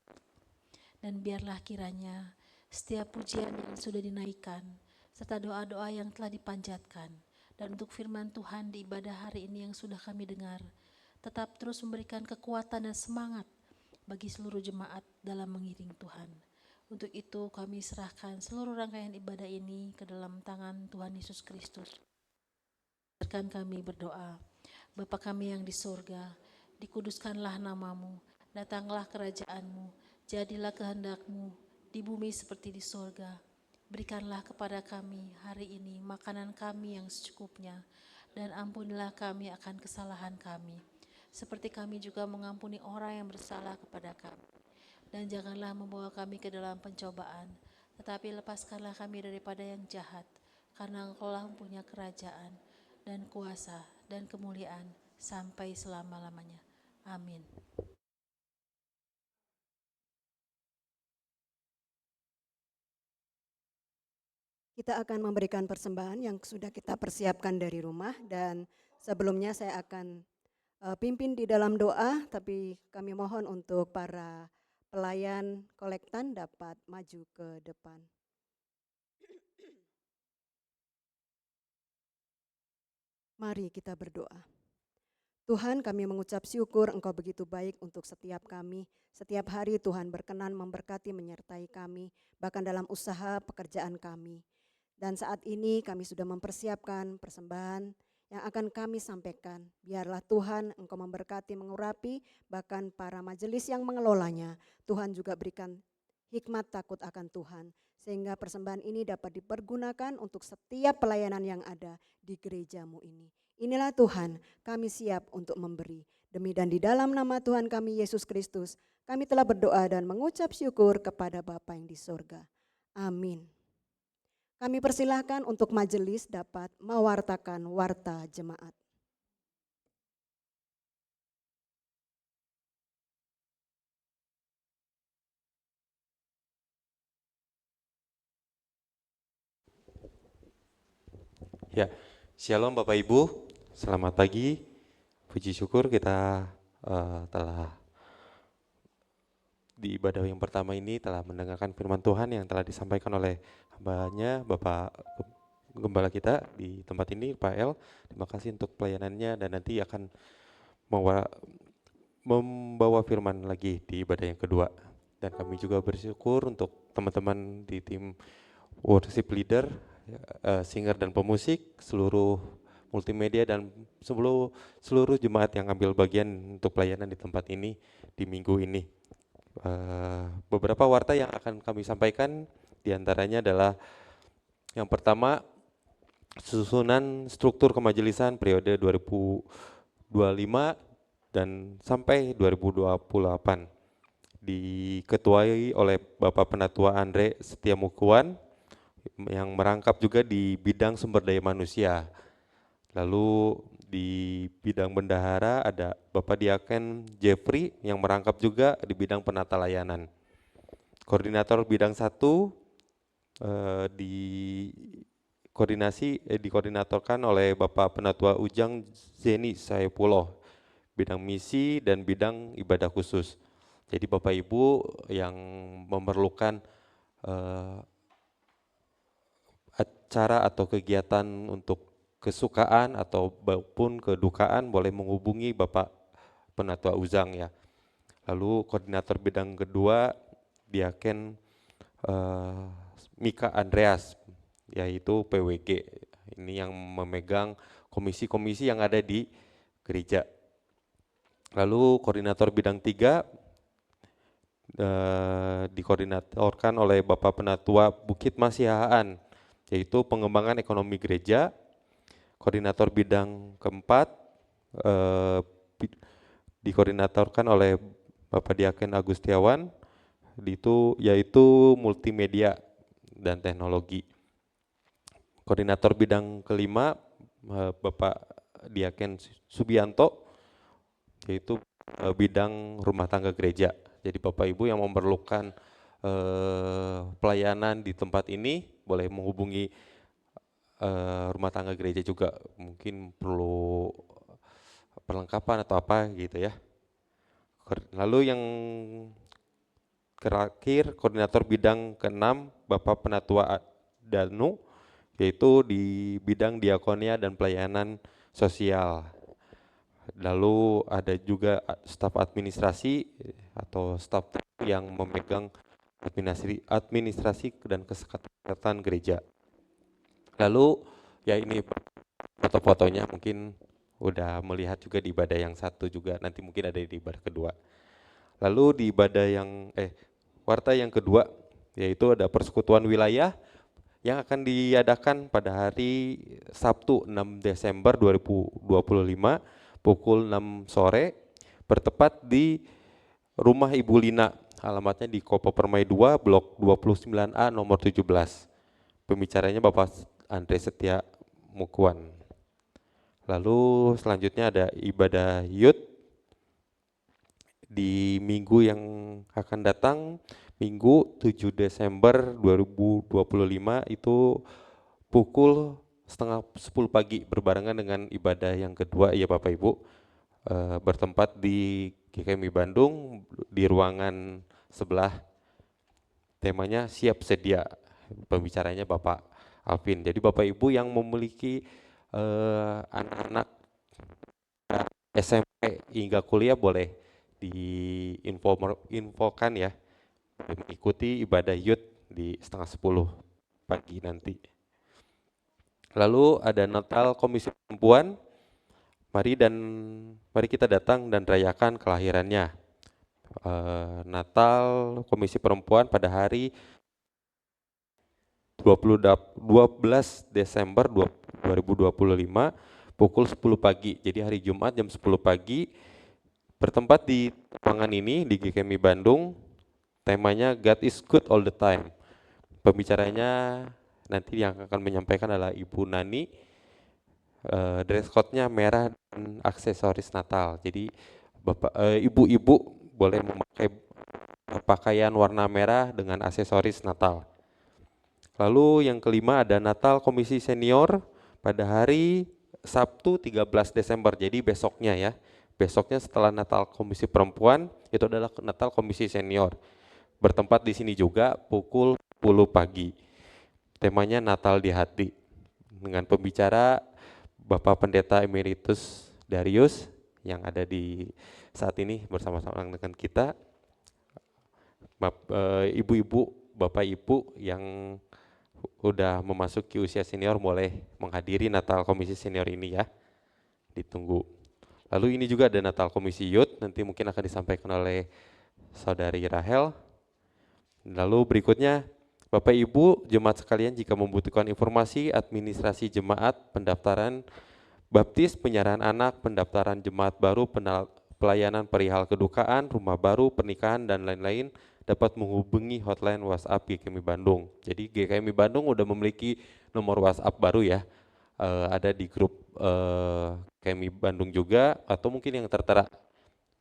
Dan biarlah kiranya setiap pujian yang sudah dinaikkan serta doa-doa yang telah dipanjatkan dan untuk firman Tuhan di ibadah hari ini yang sudah kami dengar tetap terus memberikan kekuatan dan semangat bagi seluruh jemaat dalam mengiring Tuhan. Untuk itu kami serahkan seluruh rangkaian ibadah ini ke dalam tangan Tuhan Yesus Kristus. Biarkan kami berdoa. Bapa kami yang di surga, dikuduskanlah nama-Mu, datanglah kerajaan-Mu, jadilah kehendak-Mu di bumi seperti di surga. Berikanlah kepada kami hari ini makanan kami yang secukupnya, dan ampunilah kami akan kesalahan kami, seperti kami juga mengampuni orang yang bersalah kepada kami. Dan janganlah membawa kami ke dalam pencobaan, tetapi lepaskanlah kami daripada yang jahat, karena Engkaulah mempunyai kerajaan dan kuasa dan kemuliaan sampai selama-lamanya. Amin. Kita akan memberikan persembahan yang sudah kita persiapkan dari rumah, dan sebelumnya saya akan pimpin di dalam doa, tapi kami mohon untuk para pelayan kolektan dapat maju ke depan. Mari kita berdoa. Tuhan, kami mengucap syukur Engkau begitu baik untuk setiap kami. Setiap hari Tuhan berkenan memberkati, menyertai kami, bahkan dalam usaha pekerjaan kami. Dan saat ini kami sudah mempersiapkan persembahan yang akan kami sampaikan. Biarlah Tuhan Engkau memberkati, mengurapi, bahkan para majelis yang mengelolanya. Tuhan juga berikan hikmat takut akan Tuhan, sehingga persembahan ini dapat dipergunakan untuk setiap pelayanan yang ada di gerejamu ini. Inilah Tuhan, kami siap untuk memberi. Demi dan di dalam nama Tuhan kami Yesus Kristus, kami telah berdoa dan mengucap syukur kepada Bapa yang di sorga. Amin. Kami persilahkan untuk majelis dapat mewartakan warta jemaat. Ya, Shalom Bapak Ibu, selamat pagi. Puji syukur kita telah di ibadah yang pertama ini telah mendengarkan firman Tuhan yang telah disampaikan oleh hambanya Bapak Gembala kita di tempat ini, Pak El. Terima kasih untuk pelayanannya, dan nanti akan membawa firman lagi di ibadah yang kedua. Dan kami juga bersyukur untuk teman-teman di tim worship leader, singer dan pemusik, seluruh multimedia, dan seluruh jemaat yang ambil bagian untuk pelayanan di tempat ini di minggu ini. Beberapa warta yang akan kami sampaikan diantaranya adalah yang pertama, susunan struktur kemajelisan periode 2025 dan sampai 2028 diketuai oleh Bapak Penatua Andre Setiamukuan yang merangkap juga di bidang sumber daya manusia. Lalu di bidang bendahara ada Bapak Diaken Jeffrey yang merangkap juga di bidang penata layanan. Koordinator bidang 1 dikoordinatorkan oleh Bapak Penatua Ujang Zeni Saepuloh, bidang misi dan bidang ibadah khusus. Jadi Bapak Ibu yang memerlukan acara atau kegiatan untuk kesukaan atau maupun kedukaan boleh menghubungi Bapak Penatua Ujang ya. Lalu koordinator bidang kedua Diaken Mika Andreas, yaitu PWG. Ini yang memegang komisi-komisi yang ada di gereja. Lalu koordinator bidang 3 dikoordinatorkan oleh Bapak Penatua Bukit Masihaan, yaitu pengembangan ekonomi gereja. Koordinator bidang keempat dikoordinatorkan oleh Bapak Diaken Agustiawan, yaitu multimedia dan teknologi. Koordinator bidang kelima Bapak Diaken Subianto, yaitu bidang rumah tangga gereja. Jadi Bapak Ibu yang memerlukan pelayanan di tempat ini boleh menghubungi rumah tangga gereja juga, mungkin perlu perlengkapan atau apa gitu ya. Lalu yang terakhir koordinator bidang ke-6 Bapak Penatua Danu, yaitu di bidang diakonia dan pelayanan sosial. Lalu ada juga staf administrasi atau staf yang memegang administrasi dan kesehatan gereja. Lalu ya ini foto-fotonya mungkin udah melihat juga di ibadah yang satu juga, nanti mungkin ada di ibadah kedua. Lalu di ibadah yang warta yang kedua yaitu ada persekutuan wilayah yang akan diadakan pada hari Sabtu 6 Desember 2025 pukul 6 sore bertepat di rumah Ibu Lina, alamatnya di Kopo Permai 2 blok 29A nomor 17. Pembicaranya Bapak Andre Setia Mukuan. Lalu selanjutnya ada ibadah youth di minggu yang akan datang, Minggu 7 Desember 2025 itu pukul setengah 10 pagi berbarengan dengan ibadah yang kedua ya Bapak Ibu, bertempat di GKMI Bandung di ruangan sebelah, temanya siap sedia, pembicaranya Bapak Alvin. Jadi Bapak Ibu yang memiliki anak-anak SMP hingga kuliah boleh diinfokan ya, mengikuti ibadah youth di setengah 10 pagi nanti. Lalu ada Natal Komisi Perempuan, mari kita datang dan rayakan kelahirannya. Natal Komisi Perempuan pada hari 12 Desember 2025 pukul 10 pagi. Jadi hari Jumat jam 10 pagi bertempat di ruangan ini di GKMI Bandung. Temanya God is good all the time. Pembicaranya nanti yang akan menyampaikan adalah Ibu Nani. Dress code-nya merah dan aksesoris Natal. Jadi Bapak ibu-ibu boleh memakai pakaian warna merah dengan aksesoris Natal. Lalu yang kelima ada Natal Komisi Senior pada hari Sabtu 13 Desember, jadi besoknya ya. Besoknya setelah Natal Komisi Perempuan, itu adalah Natal Komisi Senior. Bertempat di sini juga pukul 10 pagi. Temanya Natal di Hati. Dengan pembicara Bapak Pendeta Emeritus Darius yang ada di saat ini bersama-sama dengan kita. Ibu-ibu, Bapak Ibu yang udah memasuki usia senior boleh menghadiri Natal Komisi Senior ini ya, ditunggu. Lalu ini juga ada Natal Komisi Youth, nanti mungkin akan disampaikan oleh Saudari Rahel. Lalu berikutnya, Bapak Ibu jemaat sekalian, jika membutuhkan informasi administrasi jemaat, pendaftaran baptis, penyerahan anak, pendaftaran jemaat baru, pelayanan perihal kedukaan, rumah baru, pernikahan dan lain-lain, dapat menghubungi hotline WhatsApp GKMI Bandung. Jadi GKMI Bandung udah memiliki nomor WhatsApp baru ya, ada di grup GKMI Bandung juga, atau mungkin yang tertera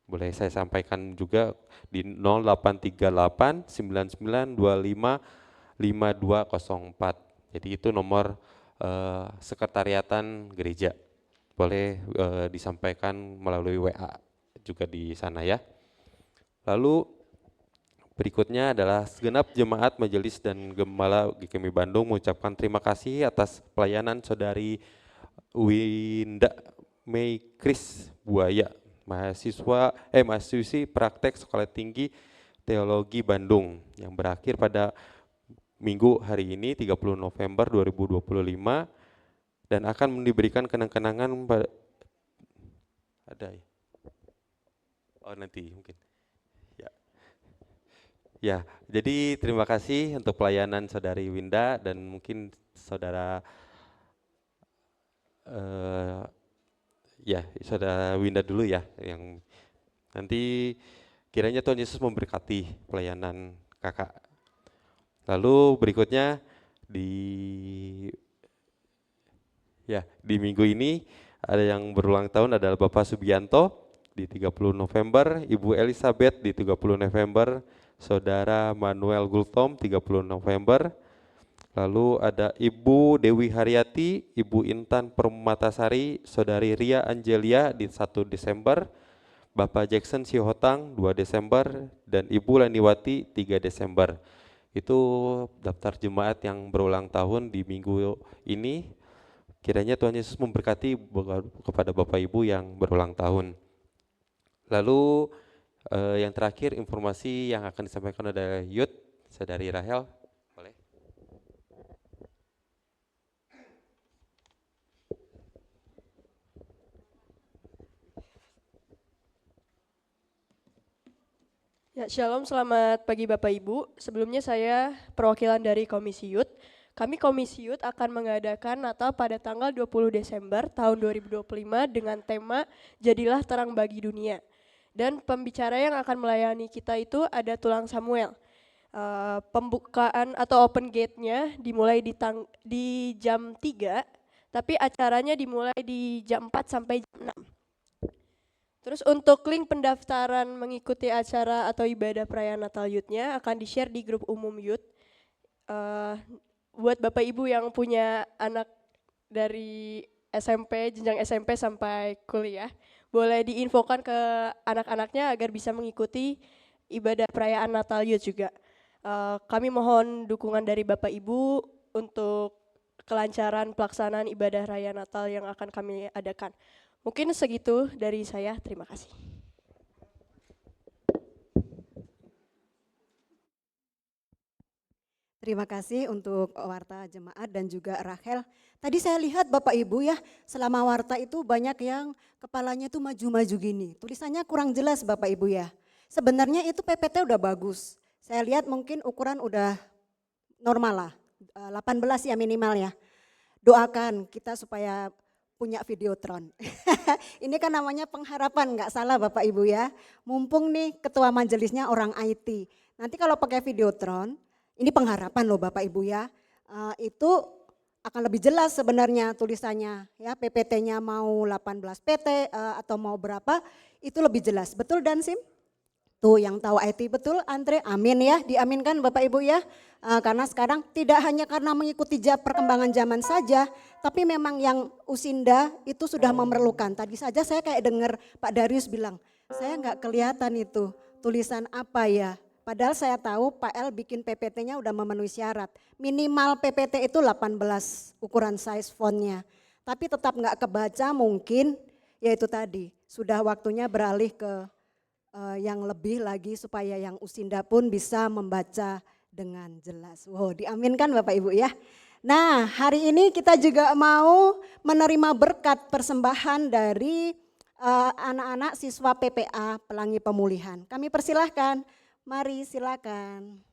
boleh saya sampaikan juga di 0838 9925 5204. Jadi itu nomor sekretariatan gereja. Boleh disampaikan melalui WA juga di sana ya. Lalu berikutnya adalah segenap jemaat majelis dan gembala GKMI Bandung mengucapkan terima kasih atas pelayanan Saudari Winda Mei Kris Buaya, mahasiswi praktek Sekolah Tinggi Teologi Bandung yang berakhir pada Minggu hari ini 30 November 2025 dan akan diberikan kenang-kenangan ada ya? Oh nanti mungkin. Ya, jadi terima kasih untuk pelayanan Saudari Winda dan mungkin Saudara Saudara Winda dulu ya, yang nanti kiranya Tuhan Yesus memberkati pelayanan kakak. Lalu berikutnya di minggu ini ada yang berulang tahun adalah Bapak Subianto di 30 November, Ibu Elizabeth di 30 November, Saudara Manuel Gultom 30 November, lalu ada Ibu Dewi Haryati, Ibu Intan Permatasari, Saudari Ria Angelia di 1 Desember, Bapak Jackson Sihotang 2 Desember, dan Ibu Laniwati 3 Desember. Itu daftar jemaat yang berulang tahun di minggu ini. Kiranya Tuhan Yesus memberkati kepada Bapak Ibu yang berulang tahun. Lalu yang terakhir informasi yang akan disampaikan oleh Youth, Saudari Rahel, boleh. Ya, Shalom, selamat pagi Bapak Ibu. Sebelumnya saya perwakilan dari Komisi Youth. Kami Komisi Youth akan mengadakan Natal pada tanggal 20 Desember tahun 2025 dengan tema Jadilah Terang Bagi Dunia. Dan pembicara yang akan melayani kita itu ada Tulang Samuel. Pembukaan atau open gate-nya dimulai di jam 3, tapi acaranya dimulai di jam 4 sampai jam 6. Terus untuk link pendaftaran mengikuti acara atau ibadah perayaan Natal Youth-nya akan di-share di grup umum Youth. Buat Bapak Ibu yang punya anak dari SMP, jenjang SMP sampai kuliah, boleh diinfokan ke anak-anaknya agar bisa mengikuti ibadah perayaan Natal Youth juga. Kami mohon dukungan dari Bapak Ibu untuk kelancaran pelaksanaan ibadah raya Natal yang akan kami adakan. Mungkin segitu dari saya, terima kasih. Terima kasih untuk Warta Jemaat dan juga Rachel. Tadi saya lihat Bapak Ibu ya, selama Warta itu banyak yang kepalanya itu maju-maju gini. Tulisannya kurang jelas Bapak Ibu ya. Sebenarnya itu PPT udah bagus. Saya lihat mungkin ukuran udah normal lah, 18 ya minimal ya. Doakan kita supaya punya videotron. Ini kan namanya pengharapan, nggak salah Bapak Ibu ya. Mumpung nih ketua majelisnya orang IT. Nanti kalau pakai videotron, ini pengharapan loh Bapak Ibu ya, itu akan lebih jelas sebenarnya tulisannya ya, PPT-nya mau 18 PT atau mau berapa, itu lebih jelas. Betul Dansim? Tuh yang tahu IT betul Andre, amin ya, diaminkan Bapak Ibu ya. Karena sekarang tidak hanya karena mengikuti perkembangan zaman saja, tapi memang yang usinda itu sudah memerlukan. Tadi saja saya kayak dengar Pak Darius bilang, saya nggak kelihatan itu tulisan apa ya. Padahal saya tahu Pak El bikin PPT-nya udah memenuhi syarat. Minimal PPT itu 18 ukuran size fontnya. Tapi tetap nggak kebaca mungkin, yaitu tadi sudah waktunya beralih ke yang lebih lagi supaya yang usinda pun bisa membaca dengan jelas. Wow, diaminkan Bapak Ibu ya. Nah, hari ini kita juga mau menerima berkat persembahan dari anak-anak siswa PPA Pelangi Pemulihan. Kami persilahkan, mari silakan.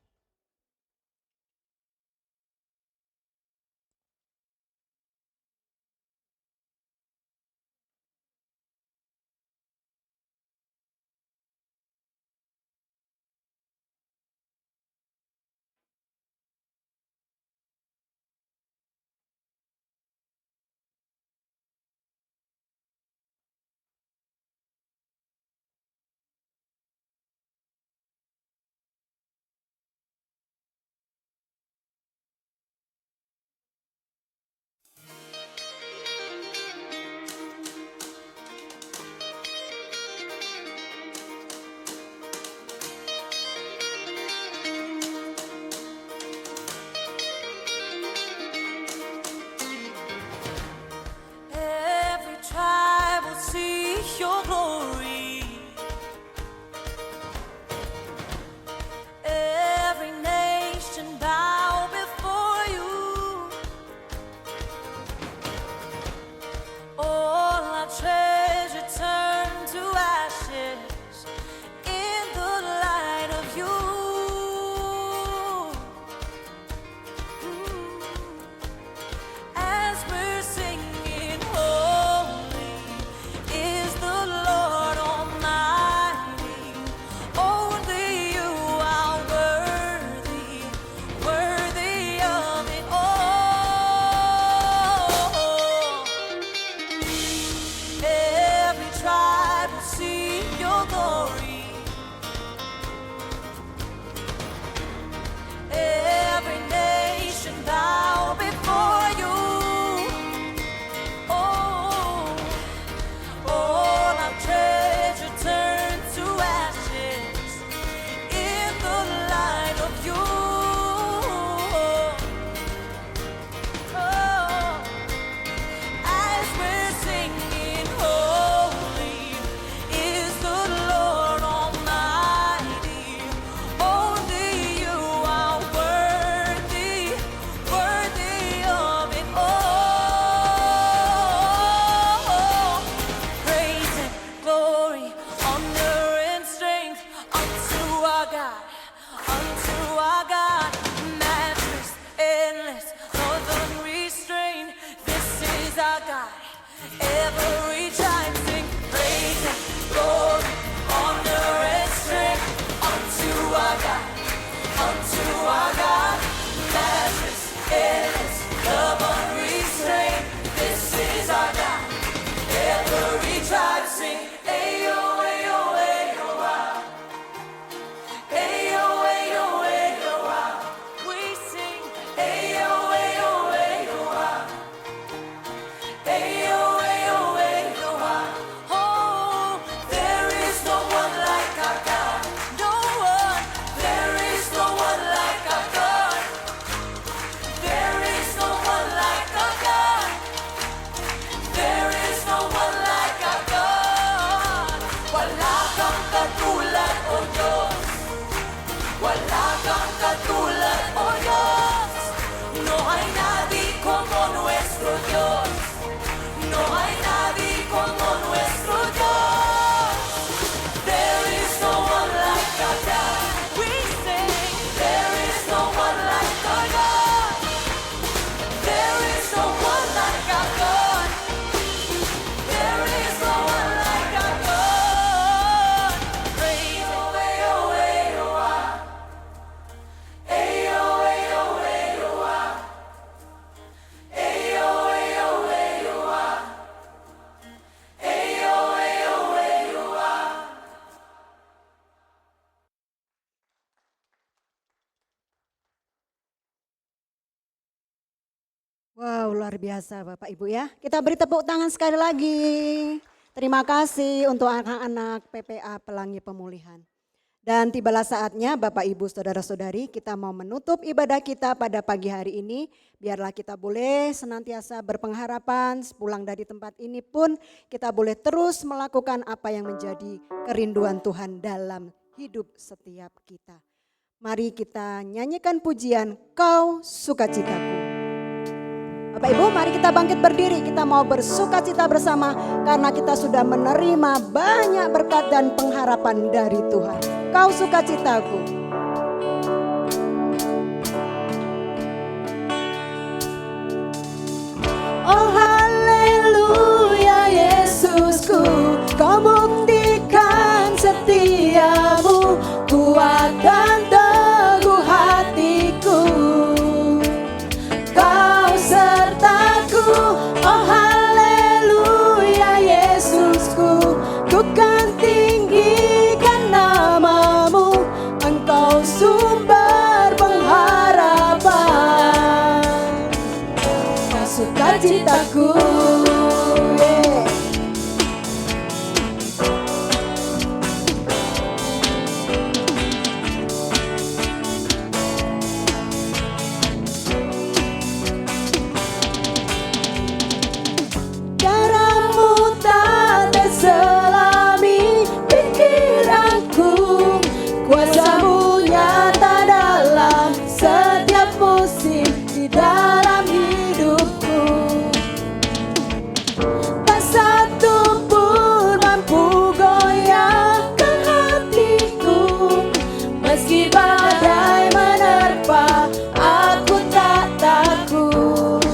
Wow, luar biasa Bapak Ibu ya. Kita beri tepuk tangan sekali lagi. Terima kasih untuk anak-anak PPA Pelangi Pemulihan. Dan tibalah saatnya Bapak Ibu Saudara-saudari, kita mau menutup ibadah kita pada pagi hari ini. Biarlah kita boleh senantiasa berpengharapan, pulang dari tempat ini pun kita boleh terus melakukan apa yang menjadi kerinduan Tuhan dalam hidup setiap kita. Mari kita nyanyikan pujian Kau Sukacitaku. Bapak Ibu, mari kita bangkit berdiri, kita mau bersukacita bersama karena kita sudah menerima banyak berkat dan pengharapan dari Tuhan. Kau sukacitaku. Oh haleluya Yesusku, kau buktikan setiamu, kuat dan teguh hatiku. Kau sertaku, oh haleluya Yesusku, ku kan tinggikan namamu, engkau sumber pengharapan, kau sukacitaku. Darahmu tak terselami pikiranku, kuasamu nyata dalam setiap musim di dalam hidupku. Tak satu pun mampu goyahkan hatiku, meski badai menerpa aku tak takut.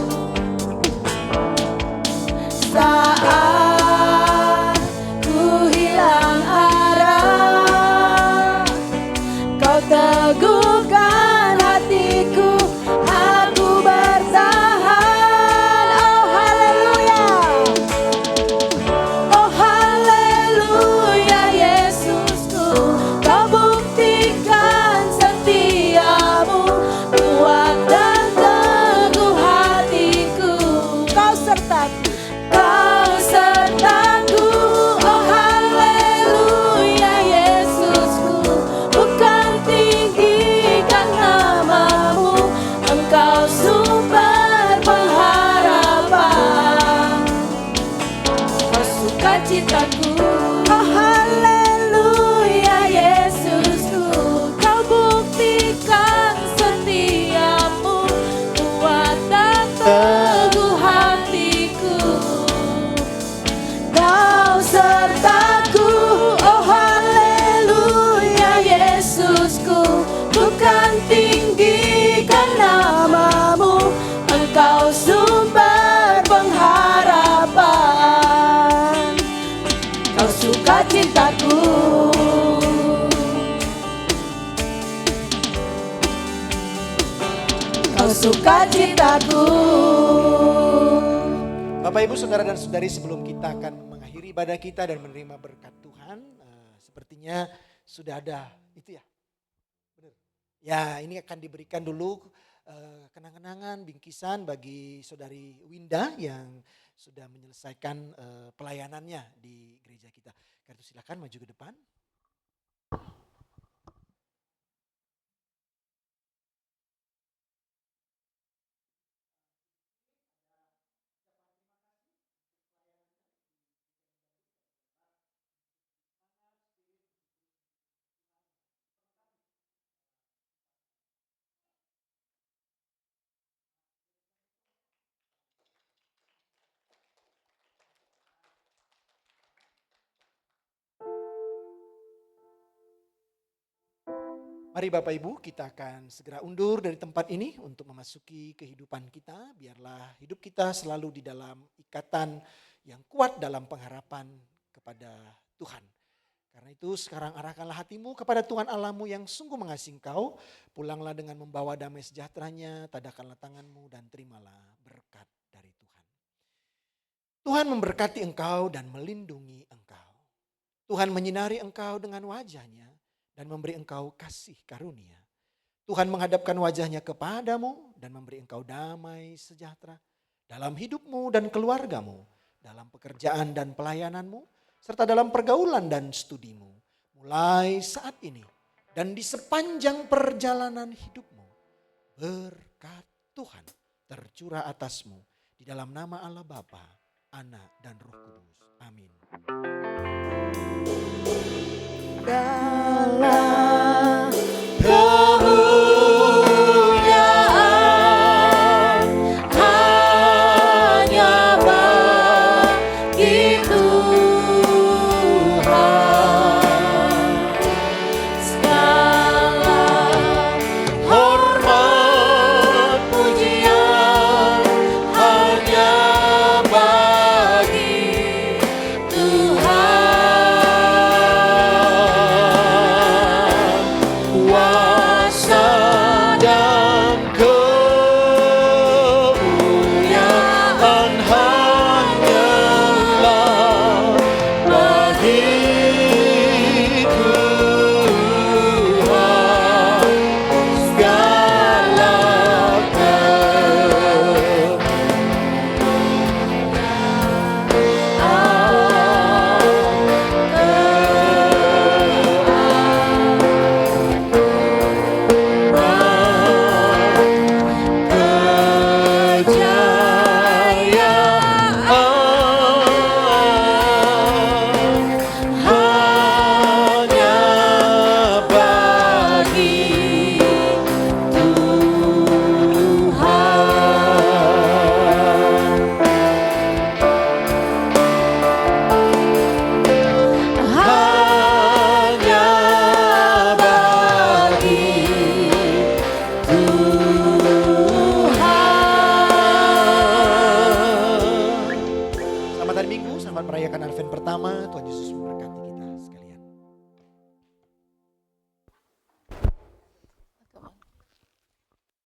Saat ku hilang arah, kau teguhkan hatiku, aku bertahan. Oh haleluya, oh haleluya Yesusku, kau buktikan setiamu, kuat dan teguh hatiku. Kau sertaku, kau sertaku, oh haleluya Yesusku, bukan tinggikan namamu, engkau sumber pengharapan, kau sukacitaku. Oh haleluya Yesusku, kau buktikan setiamu, kuat dan teguh hatiku. Kau sertaku, oh haleluya Yesusku, bukan tinggikan namamu, engkau sumber pengharapan, kau sukacitaku. Kau sukacitaku. Bapak Ibu Saudara dan Saudari, sebelum kita akan mengakhiri ibadah kita dan menerima berkat Tuhan, sepertinya sudah ada itu ya. Benar. Ya, ini akan diberikan dulu kenang-kenangan bingkisan bagi Saudari Winda yang sudah menyelesaikan pelayanannya di gereja kita. Karena itu silakan maju ke depan. Mari Bapak Ibu, kita akan segera undur dari tempat ini untuk memasuki kehidupan kita. Biarlah hidup kita selalu di dalam ikatan yang kuat dalam pengharapan kepada Tuhan. Karena itu sekarang arahkanlah hatimu kepada Tuhan Allahmu yang sungguh mengasihi engkau. Pulanglah dengan membawa damai sejahteranya, tadahkanlah tanganmu dan terimalah berkat dari Tuhan. Tuhan memberkati engkau dan melindungi engkau. Tuhan menyinari engkau dengan wajahnya dan memberi engkau kasih karunia. Tuhan menghadapkan wajahnya kepadamu dan memberi engkau damai sejahtera. dalam hidupmu dan keluargamu, dalam pekerjaan dan pelayananmu, serta dalam pergaulan dan studimu. Mulai saat ini dan di sepanjang perjalanan hidupmu, berkat Tuhan tercurah atasmu di dalam nama Allah Bapa, Anak dan Roh Kudus. Amin. God